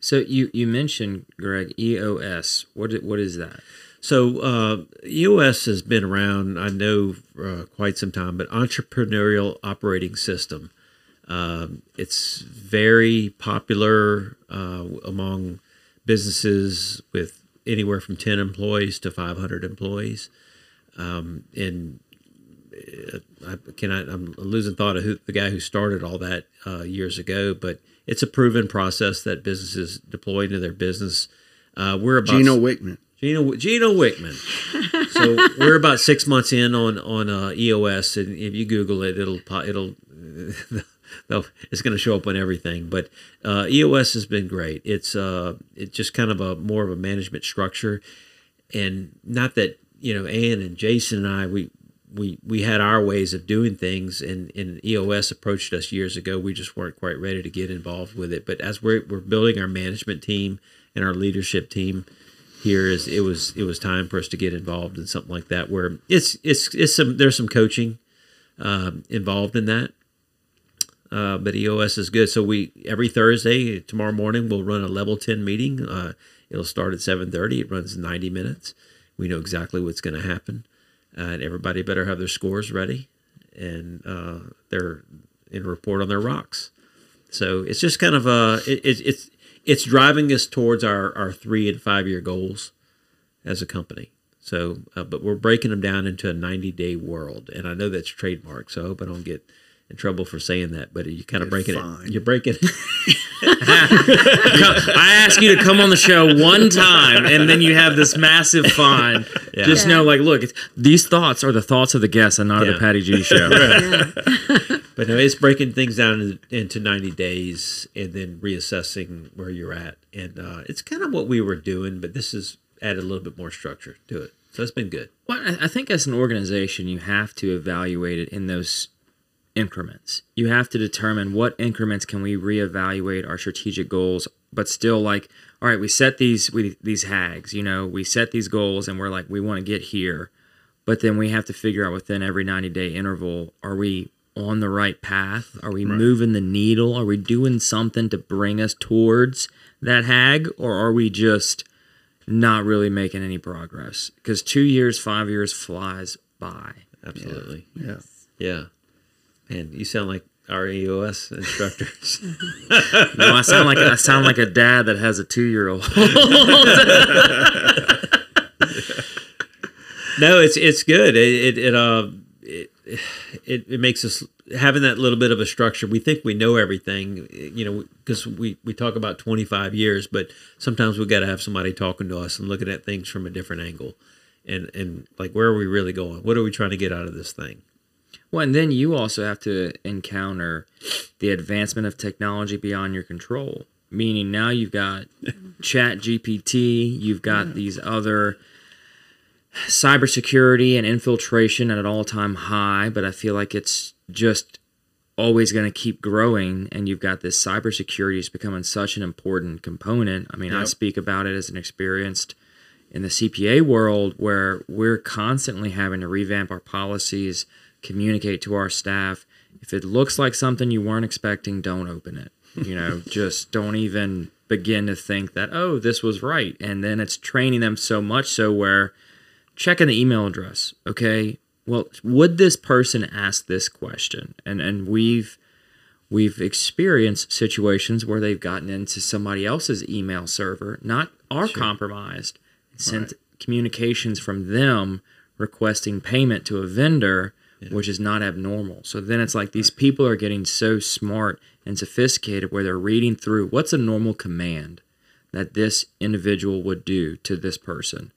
So you mentioned, Greg, EOS. What is that? So EOS has been around, I know, quite some time, but Entrepreneurial Operating System. It's very popular among businesses with anywhere from 10 employees to 500 employees. And I'm losing thought of the guy who started all that years ago, but it's a proven process that businesses deploy into their business. We're about Gino Wickman. Gino Wickman. So we're about 6 months in on EOS, and if you Google it, it's going to show up on everything. But EOS has been great. It's just kind of more of a management structure, and not that Ann and Jason and I we had our ways of doing things, and EOS approached us years ago. We just weren't quite ready to get involved with it. But as we're building our management team and our leadership team here, it was time for us to get involved in something like that, where there's some coaching involved in that. But EOS is good. So every Thursday, tomorrow morning, we'll run a level 10 meeting. It'll start at 7:30. It runs 90 minutes. We know exactly what's going to happen. And everybody better have their scores ready, and they're in a report on their rocks. So it's just kind of it's driving us towards our 3 and 5 year goals as a company. So, but we're breaking them down into a 90-day world, and I know that's trademarked, so I hope I don't get in trouble for saying that. But you kind of breaking it. You're breaking. I ask you to come on the show one time, and then you have this massive fine. Yeah. Just know, look, these thoughts are the thoughts of the guests and not of the Patty G show. But no, it's breaking things down into 90 days and then reassessing where you're at. And it's kind of what we were doing, but this has added a little bit more structure to it. So it's been good. Well, I think as an organization, you have to evaluate it in those increments. You have to determine what increments can we reevaluate our strategic goals, but still all right, we set these HAGs, we set these goals and we're like, we want to get here, but then we have to figure out within every 90-day interval, are we on the right path? Are we moving the needle? Are we doing something to bring us towards that HAG, or are we just not really making any progress? Because 2 years, 5 years flies by. Absolutely. Yeah. Man, you sound like our EOS instructors. No, I sound like a dad that has a 2-year-old. No, it's good. It makes us having that little bit of a structure. We think we know everything, because we talk about 25 years, but sometimes we got to have somebody talking to us and looking at things from a different angle, and like, where are we really going? What are we trying to get out of this thing? Well, and then you also have to encounter the advancement of technology beyond your control. Meaning now you've got Chat GPT, you've got these other cybersecurity and infiltration at an all-time high, but I feel like it's just always going to keep growing, and you've got this cybersecurity is becoming such an important component. I mean, I speak about it as an experienced in the CPA world, where we're constantly having to revamp our policies, communicate to our staff. If it looks like something you weren't expecting, don't open it. Just don't even begin to think that, oh, this was right. And then it's training them so much so where checking the email address. Okay, well, would this person ask this question? And we've experienced situations where they've gotten into somebody else's email server, not our compromised, sent communications from them requesting payment to a vendor, which is not abnormal. So then it's like these people are getting so smart and sophisticated where they're reading through what's a normal command that this individual would do to this person.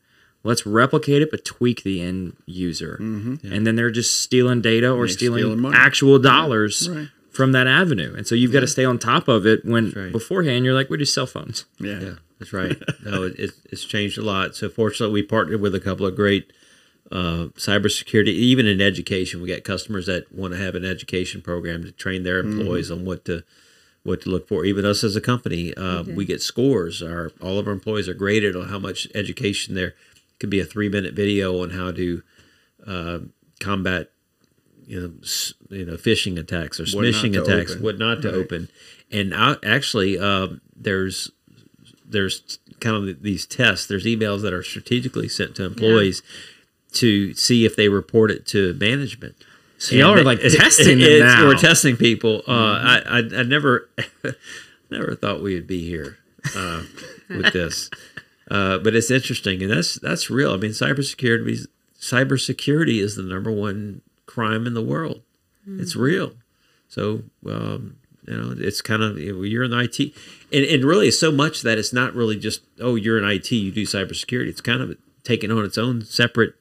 Let's replicate it, but tweak the end user. Mm-hmm. And then they're just stealing data or stealing actual dollars from that avenue. And so you've got to stay on top of it when beforehand you're like, we do cell phones. Yeah, that's right. No, it's changed a lot. So fortunately, we partnered with a couple of great cybersecurity. Even in education, we got customers that want to have an education program to train their employees on what to look for. Even us as a company, we get scores. All of our employees are graded on how much education there. It could be a 3-minute video on how to combat, phishing attacks or smishing attacks, what not to open. And actually, there's kind of these tests. There's emails that are strategically sent to employees to see if they report it to management. So y'all are like testing it now. We're testing people. I never thought we would be here with this, but it's interesting, and that's real. I mean, cybersecurity is the #1 crime in the world. It's real. So it's kind of, you're in IT, and really it's so much that it's not really just, oh, you're in IT, you do cybersecurity. It's kind of taking on its own separate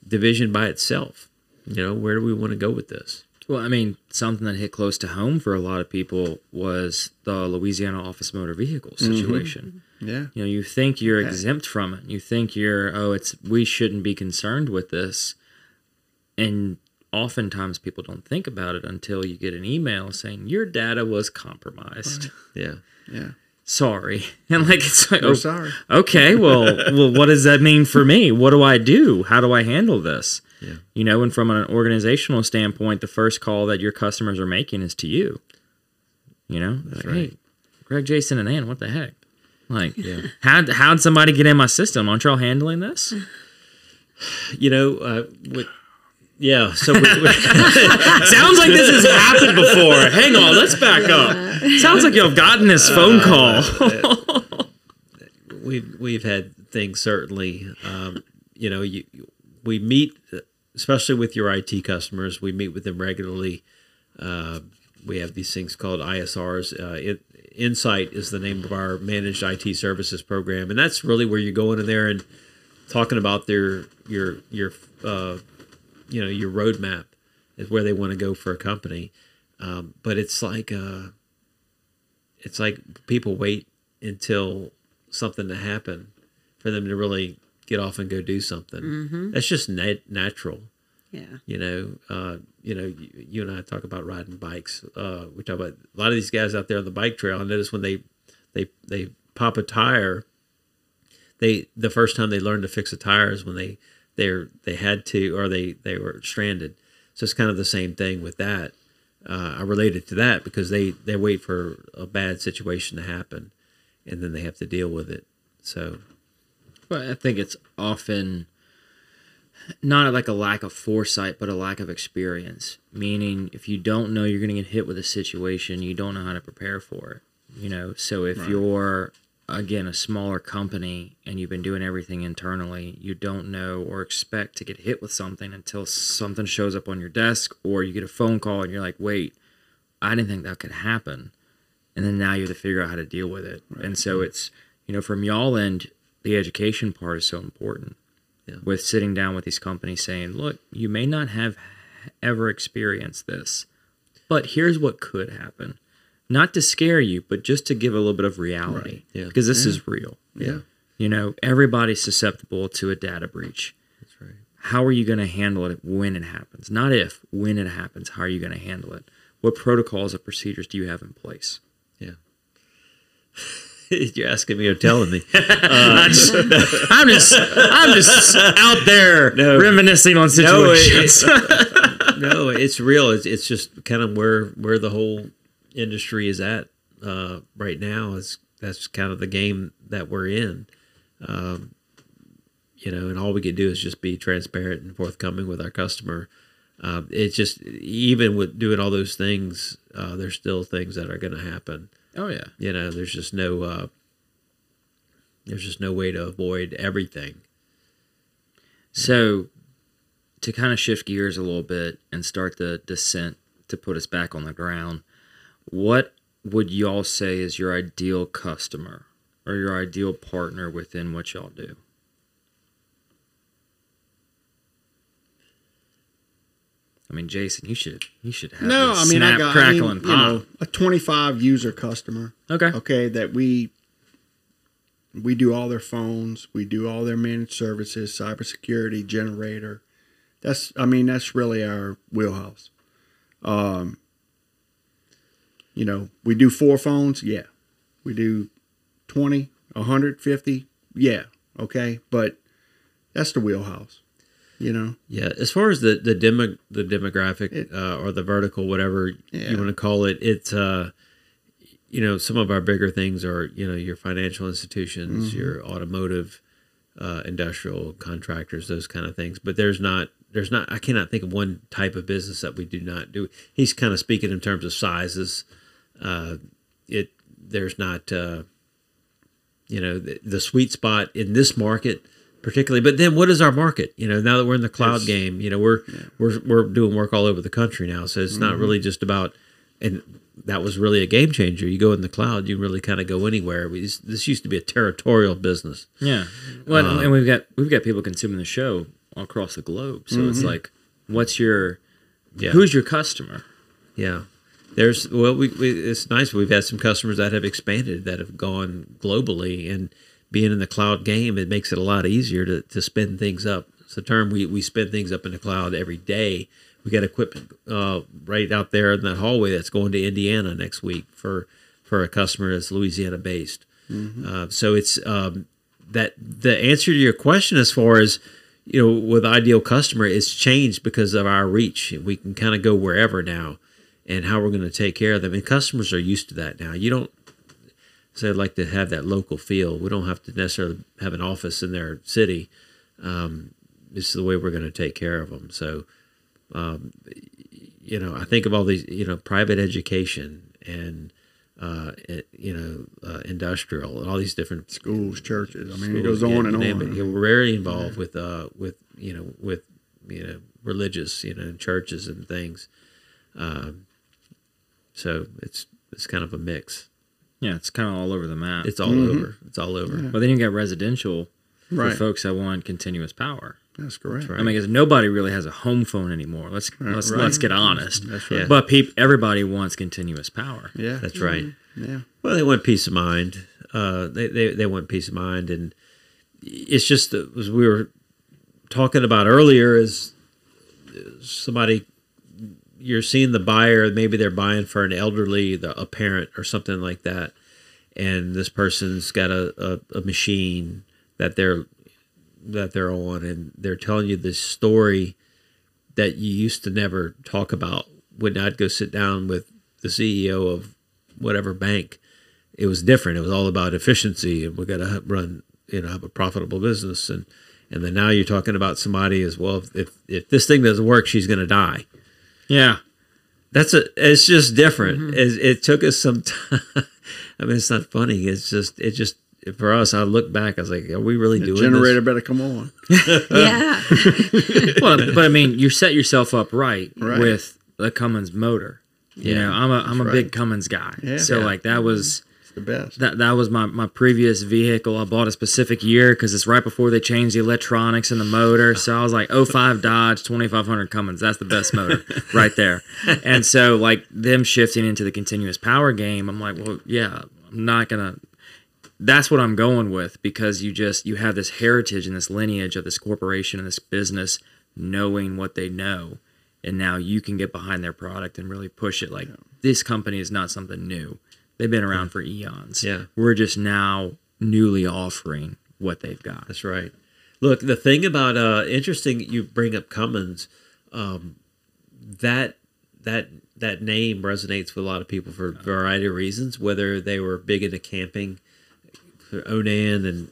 division by itself. Where do we want to go with this? Well, I mean, something that hit close to home for a lot of people was the Louisiana Office Motor Vehicle situation. Yeah. You think you're exempt from it. You think we shouldn't be concerned with this. And oftentimes people don't think about it until you get an email saying your data was compromised. Right. Yeah. Sorry. And it's like, we're sorry. Okay, well, what does that mean for me? What do I do? How do I handle this? Yeah. And from an organizational standpoint, the first call that your customers are making is to you. That's right. Hey, Greg, Jason, and Ann, what the heck? How'd somebody get in my system? Aren't y'all handling this? So sounds like this has happened before. Hang on, let's back up. Sounds like you've gotten this phone call. We've had things, certainly. We meet, especially with your IT customers, we meet with them regularly. We have these things called ISRs. Insight is the name of our managed IT services program, and that's really where you're going in there and talking about your roadmap is where they want to go for a company. But it's like people wait until something to happen for them to really get off and go do something. Mm-hmm. That's just natural. Yeah. You and I talk about riding bikes. We talk about a lot of these guys out there on the bike trail. I notice when they pop a tire, the first time they learned to fix a tire is when they had to, or they were stranded. So it's kind of the same thing with that. I related to that because they wait for a bad situation to happen, and then they have to deal with it. So, well, I think it's often not like a lack of foresight, but a lack of experience. Meaning, if you don't know you're going to get hit with a situation, you don't know how to prepare for it. So if you're, again, a smaller company and you've been doing everything internally, you don't know or expect to get hit with something until something shows up on your desk, or you get a phone call and you're like, wait, I didn't think that could happen. And then now you have to figure out how to deal with it. Right. And so it's, from y'all end, the education part is so important. Yeah. With sitting down with these companies saying, look, you may not have ever experienced this, but here's what could happen. Not to scare you, but just to give a little bit of reality. Right. Yeah. Because this is real. Yeah. Everybody's susceptible to a data breach. That's right. How are you going to handle it when it happens? Not if, when it happens, how are you going to handle it? What protocols or procedures do you have in place? Yeah. You're asking me or telling me. I'm just out there reminiscing on situations. No, it's real. It's just kind of where the whole industry is at right now. That's kind of the game that we're in. And all we can do is just be transparent and forthcoming with our customer. It's just, even with doing all those things, there's still things that are going to happen. Oh yeah. There's just no way to avoid everything. So, to kind of shift gears a little bit and start the descent to put us back on the ground, what would y'all say is your ideal customer or your ideal partner within what y'all do? I mean, Jason, you should have I got crackle, and pop. a 25 user customer. Okay, that we We do all their phones. We do all their managed services, cybersecurity, generator. That's really our wheelhouse. We do 4 phones. Yeah. We do 20, 150. Yeah. Okay. But that's the wheelhouse, Yeah. As far as the demographic or the vertical, whatever you want to call it, it's, some of our bigger things are, your financial institutions, your automotive, industrial contractors, those kind of things. But I cannot think of one type of business that we do not do. He's kind of speaking in terms of sizes. There's not, the sweet spot in this market particularly. But then what is our market? Now that we're in the cloud game, we're doing work all over the country now. So it's not really just about, and that was really a game changer. You go in the cloud, you really kind of go anywhere. This used to be a territorial business. Yeah. Well, and we've got people consuming the show all across the globe. So it's like, who's your customer? Yeah. It's nice. We've had some customers that have expanded, that have gone globally, and being in the cloud game, it makes it a lot easier to spin things up. It's a term we spin things up in the cloud every day. We got equipment right out there in that hallway that's going to Indiana next week for a customer that's Louisiana based. So it's that the answer to your question as far as with ideal customer, it's changed because of our reach. We can kind of go wherever now, and how we're going to take care of them. And customers are used to that now. You don't. So I'd like to have that local feel. We don't have to necessarily have an office in their city. This is the way we're going to take care of them. So. I think of all these, private education and, industrial and all these different schools, churches. It goes on and on. We're very involved with religious, churches and things. So it's kind of a mix. Yeah. It's kind of all over the map. It's all over. It's all over. Yeah. But then you got residential for folks that want continuous power. That's correct. That's right. Because nobody really has a home phone anymore. Let's get honest. That's right. But everybody wants continuous power. Yeah, that's right. Yeah. Well, they want peace of mind. They want peace of mind, and it's just as we were talking about earlier, is somebody you're seeing the buyer. Maybe they're buying for an elderly, a parent, or something like that, and this person's got a machine that they're on, and they're telling you this story that you used to never talk about. When I'd go sit down with the CEO of whatever bank, it was different. It was all about efficiency, and we got to run, have a profitable business. And then now you're talking about somebody as well. If this thing doesn't work, she's going to die. Yeah, it's just different. It took us some time. It's not funny. It just. For us, I look back, I was like, are we really doing this? The generator better come on. Yeah. Well, but you set yourself up right with the Cummins motor. Yeah. I'm a big Cummins guy. Yeah. So that was the best. That was my previous vehicle. I bought a specific year because it's right before they changed the electronics in the motor. So I was like, 05 Dodge, 2500 Cummins. That's the best motor right there. And so them shifting into the continuous power game, I'm like, well, yeah, I'm not going to. That's what I'm going with, because you have this heritage and this lineage of this corporation and this business knowing what they know, and now you can get behind their product and really push it. This company is not something new. They've been around for eons. Yeah. We're just now newly offering what they've got. That's right. Look, the thing about interesting, you bring up Cummins, that name resonates with a lot of people for a variety of reasons, whether they were big into camping, Onan, and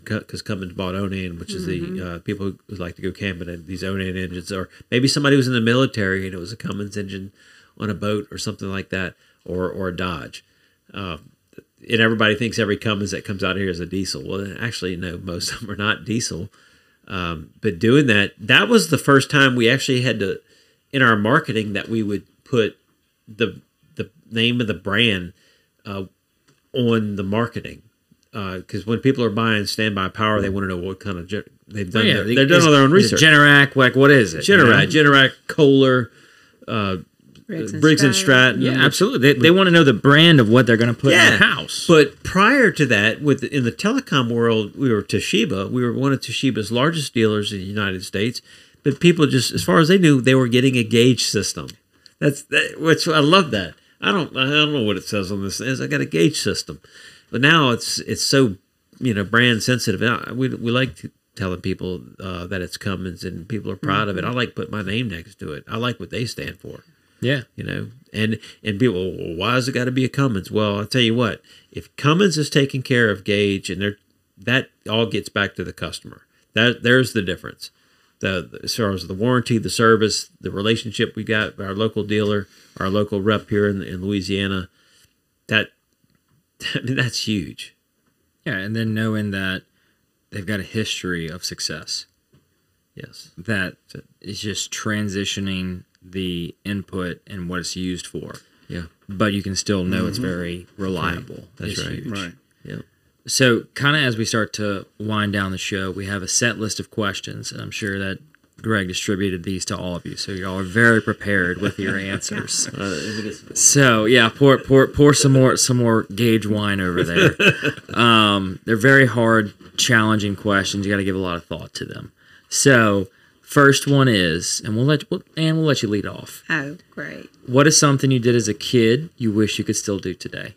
because Cummins bought Onan, which is the people who like to go camping in these Onan engines, or maybe somebody was in the military and it was a Cummins engine on a boat or something like that, or a Dodge. And everybody thinks every Cummins that comes out of here is a diesel. Well, actually, no, most of them are not diesel. But doing that was the first time we actually had to, in our marketing, that we would put the name of the brand on the marketing. Because when people are buying standby power, they want to know what kind of they've done. They've done all their own research. Generac, what is it? Generac, Kohler, Briggs and Stratton. Yeah, absolutely. They want to know the brand of what they're going to put in their house. But prior to that, in the telecom world, we were Toshiba. We were one of Toshiba's largest dealers in the United States. But people just, as far as they knew, they were getting a GAGE system. Which I love that. I don't know what it says on this. I got a GAGE system, but now it's so brand sensitive. We like telling people that it's Cummins, and people are proud of it. I like putting my name next to it. I like what they stand for. Yeah, and people, well, why has it got to be a Cummins? Well, I'll tell you what. If Cummins is taking care of GAGE, and that all gets back to the customer. There's the difference. As far as the warranty, the service, the relationship we got with our local dealer, our local rep here in Louisiana, that's huge. Yeah, and then knowing that they've got a history of success. Yes. That is just transitioning the input and what it's used for. Yeah. But you can still know it's very reliable. That's right. Huge. Right. Yeah. So kind of as we start to wind down the show, we have a set list of questions. And I'm sure that Greg distributed these to all of you. So y'all are very prepared with your answers. So yeah, pour some more GAGE wine over there. They're very hard, challenging questions. You got to give a lot of thought to them. So first one is, and we'll let you lead off. Oh, great. What is something you did as a kid you wish you could still do today?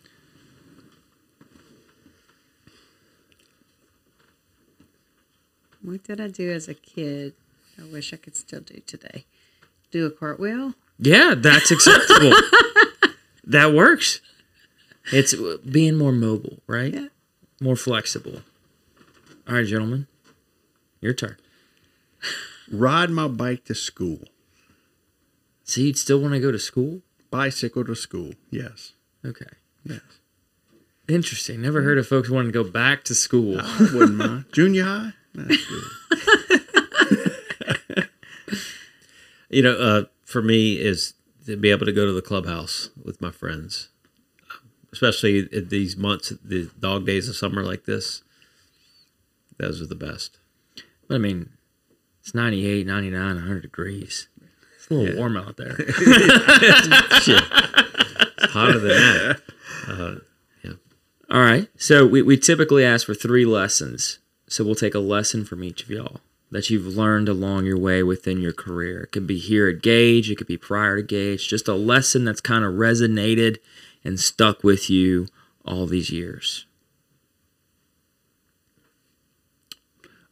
What did I do as a kid I wish I could still do today? Do a cartwheel? Yeah, that's acceptable. That works. It's being more mobile, right? Yeah. More flexible. All right, gentlemen, your turn. Ride my bike to school. So you'd still want to go to school? Bicycle to school. Yes. Okay. Yes. Interesting. Never heard of folks wanting to go back to school. I wouldn't mind. Junior high? That's good. For me is to be able to go to the clubhouse with my friends, especially in these months, the dog days of summer like this. Those are the best. I mean, it's 98, 99, 100 degrees. It's a little warm out there. Shit. It's hotter than that. Yeah. All right. So we typically ask for 3 lessons. So we'll take a lesson from each of y'all that you've learned along your way within your career. It could be here at GAGE. It could be prior to GAGE. Just a lesson that's kind of resonated and stuck with you all these years.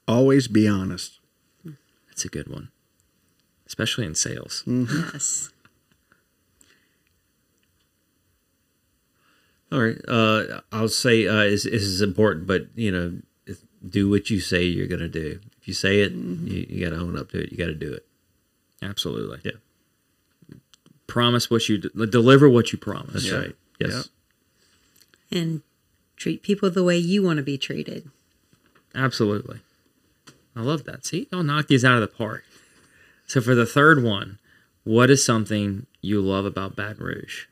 Always be honest. That's a good one, especially in sales. Mm-hmm. Yes. All right. I'll say this is important, but do what you say you're going to do. If you say it, you got to own up to it. You got to do it. Absolutely. Yeah. Promise what you deliver what you promise. That's right. Yes. Yep. And treat people the way you want to be treated. Absolutely. I love that. See, I'll knock these out of the park. So for the third one, what is something you love about Baton Rouge?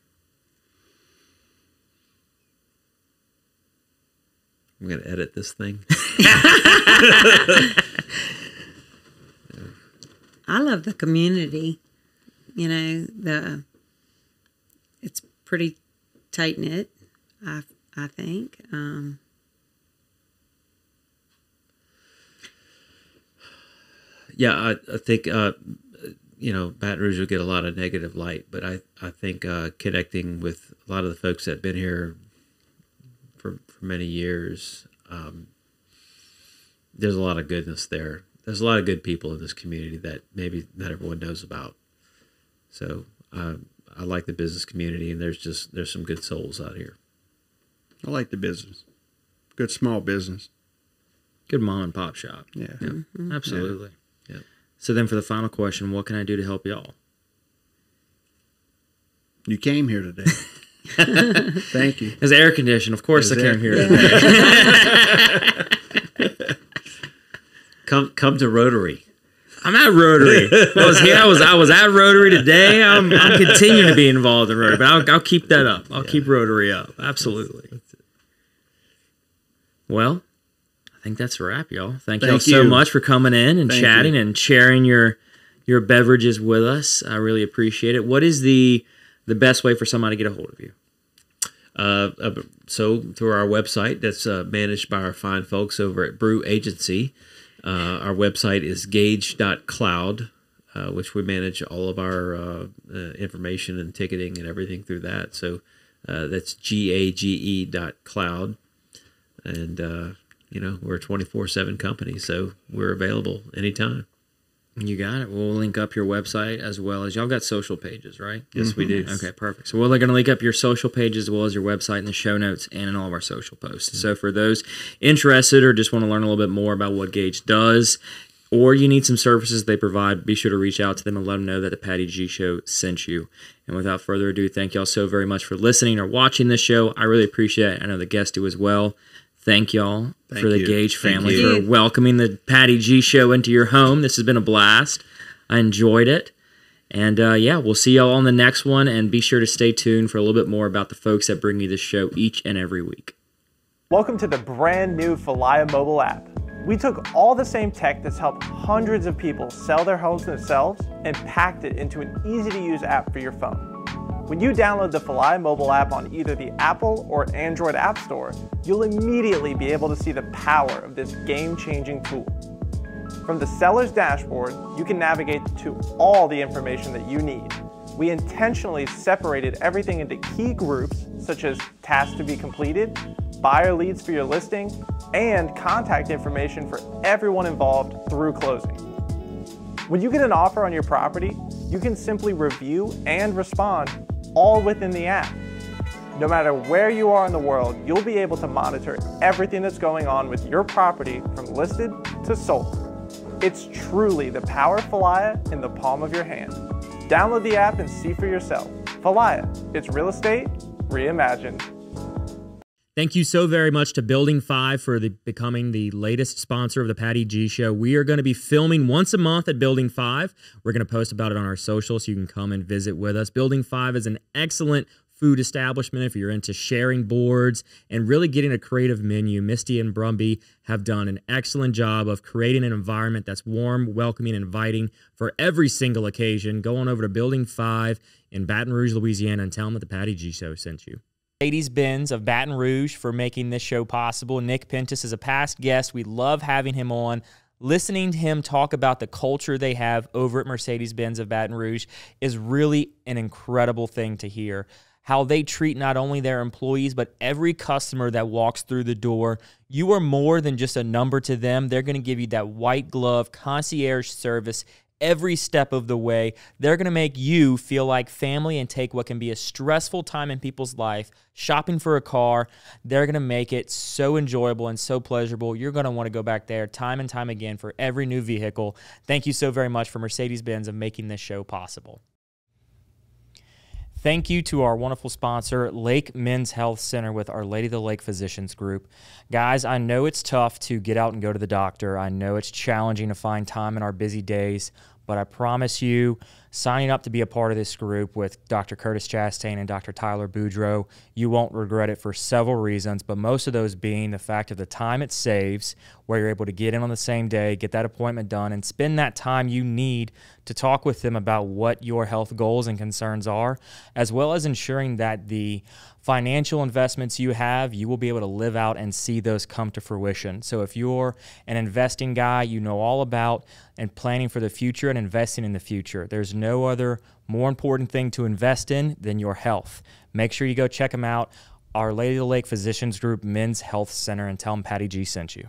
I'm going to edit this thing. I love the community. It's pretty tight knit. I think. Yeah, I think Baton Rouge will get a lot of negative light, but I think connecting with a lot of the folks that have been here for many years, there's a lot of goodness there. There's a lot of good people in this community that maybe not everyone knows about. So I like the business community, and there's some good souls out here. I like the business. Good small business. Good mom and pop shop. Yeah. Mm-hmm. Absolutely. Yeah. So then for the final question, what can I do to help y'all? You came here today. Thank you. It's air conditioned. Of course I came here today. Come to Rotary. I'm at Rotary. I was at Rotary today. I'm continuing to be involved in Rotary, but I'll keep that up. I'll keep Rotary up. Absolutely. Well, I think that's a wrap, y'all. Thank y'all so much for coming in and chatting and sharing your your beverages with us. I really appreciate it. What is the best way for somebody to get a hold of you? So through our website that's managed by our fine folks over at Brew Agency. Our website is gage.cloud, which we manage all of our information and ticketing and everything through that. So that's GAGE.cloud. And, we're a 24/7 company, so we're available anytime. You got it. We'll link up your website as well as y'all got social pages, right? Yes, we do. Okay, perfect. So we're going to link up your social page as well as your website in the show notes and in all of our social posts. So for those interested or just want to learn a little bit more about what Gage does, or you need some services they provide, be sure to reach out to them and let them know that the Patty G Show sent you. And without further ado, thank y'all so very much for listening or watching this show. I really appreciate it. I know the guests do as well. Thank y'all for the Gage family for welcoming the Patty G Show into your home. This has been a blast. I enjoyed it. And we'll see y'all on the next one. And be sure to stay tuned for a little bit more about the folks that bring you this show each and every week. Welcome to the brand new Falaya mobile app. We took all the same tech that's helped hundreds of people sell their homes themselves and packed it into an easy-to-use app for your phone. When you download the Falaya mobile app on either the Apple or Android App Store, you'll immediately be able to see the power of this game-changing tool. From the seller's dashboard, you can navigate to all the information that you need. We intentionally separated everything into key groups, such as tasks to be completed, buyer leads for your listing, and contact information for everyone involved through closing. When you get an offer on your property, you can simply review and respond all within the app. No matter where you are in the world, you'll be able to monitor everything that's going on with your property from listed to sold. It's truly the power of Falaya in the palm of your hand. Download the app and see for yourself. Falaya, it's real estate reimagined. Thank you so very much to Building 5 for becoming the latest sponsor of the Patty G Show. We are going to be filming once a month at Building 5. We're going to post about it on our social so you can come and visit with us. Building 5 is an excellent food establishment if you're into sharing boards and really getting a creative menu. Misty and Brumby have done an excellent job of creating an environment that's warm, welcoming, and inviting for every single occasion. Go on over to Building 5 in Baton Rouge, Louisiana, and tell them that the Patty G Show sent you. Mercedes-Benz of Baton Rouge for making this show possible. Nick Pentis is a past guest. We love having him on. Listening to him talk about the culture they have over at Mercedes-Benz of Baton Rouge is really an incredible thing to hear. How they treat not only their employees, but every customer that walks through the door. You are more than just a number to them. They're going to give you that white glove concierge service every step of the way. They're going to make you feel like family and take what can be a stressful time in people's life, shopping for a car. They're going to make it so enjoyable and so pleasurable. You're going to want to go back there time and time again for every new vehicle. Thank you so very much for Mercedes-Benz of making this show possible. Thank you to our wonderful sponsor, Lake Men's Health Center with Our Lady of the Lake Physicians Group. Guys, I know it's tough to get out and go to the doctor. I know it's challenging to find time in our busy days, but I promise you, signing up to be a part of this group with Dr. Curtis Chastain and Dr. Tyler Boudreau, you won't regret it for several reasons, but most of those being the fact of the time it saves, where you're able to get in on the same day, get that appointment done, and spend that time you need to talk with them about what your health goals and concerns are, as well as ensuring that the financial investments you have, you will be able to live out and see those come to fruition. So if you're an investing guy, you know all about and planning for the future and investing in the future. There's no other more important thing to invest in than your health. Make sure you go check them out, Our Lady of the Lake Physicians Group Men's Health Center, and tell them Patty G sent you.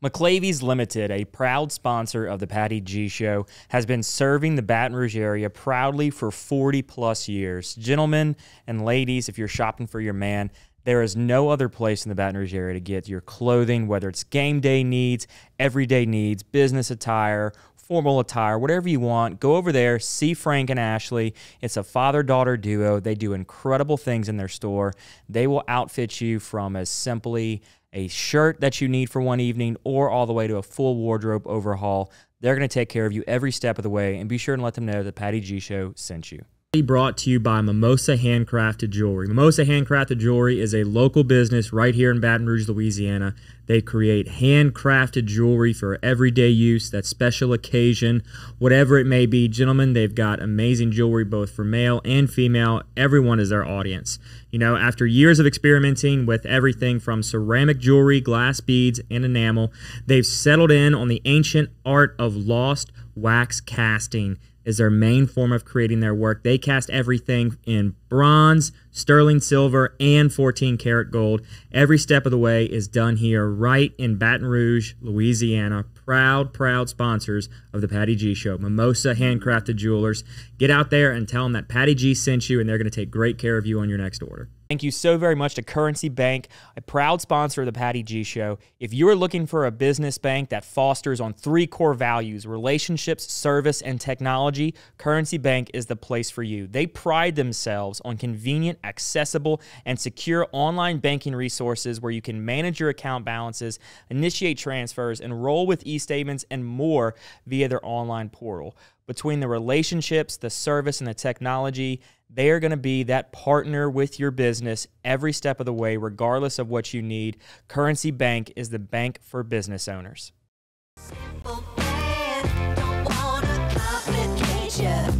McLavy's Ltd, a proud sponsor of the Patty G Show, has been serving the Baton Rouge area proudly for 40-plus years. Gentlemen and ladies, if you're shopping for your man, there is no other place in the Baton Rouge area to get your clothing, whether it's game day needs, everyday needs, business attire, formal attire, whatever you want. Go over there, see Frank and Ashley. It's a father-daughter duo. They do incredible things in their store. They will outfit you from as simply a shirt that you need for one evening or all the way to a full wardrobe overhaul. They're going to take care of you every step of the way, and be sure and let them know that Patty G Show sent you. Brought to you by Mimosa Handcrafted Jewelry. Mimosa Handcrafted Jewelry is a local business right here in Baton Rouge, Louisiana. They create handcrafted jewelry for everyday use, that special occasion, whatever it may be. Gentlemen, they've got amazing jewelry both for male and female. Everyone is their audience. You know, after years of experimenting with everything from ceramic jewelry, glass beads, and enamel, they've settled in on the ancient art of lost wax casting. Is their main form of creating their work. They cast everything in bronze, sterling silver, and 14 karat gold. Every step of the way is done here right in Baton Rouge, Louisiana. Proud sponsors of the Patty G Show. Mimosa Handcrafted Jewelers. Get out there and tell them that Patty G sent you, and they're going to take great care of you on your next order. Thank you so very much to Currency Bank, a proud sponsor of the Patty G Show. If you are looking for a business bank that fosters on 3 core values, relationships, service, and technology, Currency Bank is the place for you. They pride themselves on convenient, accessible, and secure online banking resources where you can manage your account balances, initiate transfers, enroll with e-statements, and more via their online portal. Between the relationships, the service, and the technology, they are going to be that partner with your business every step of the way, regardless of what you need. Currency Bank is the bank for business owners. Simple math, don't want a complication.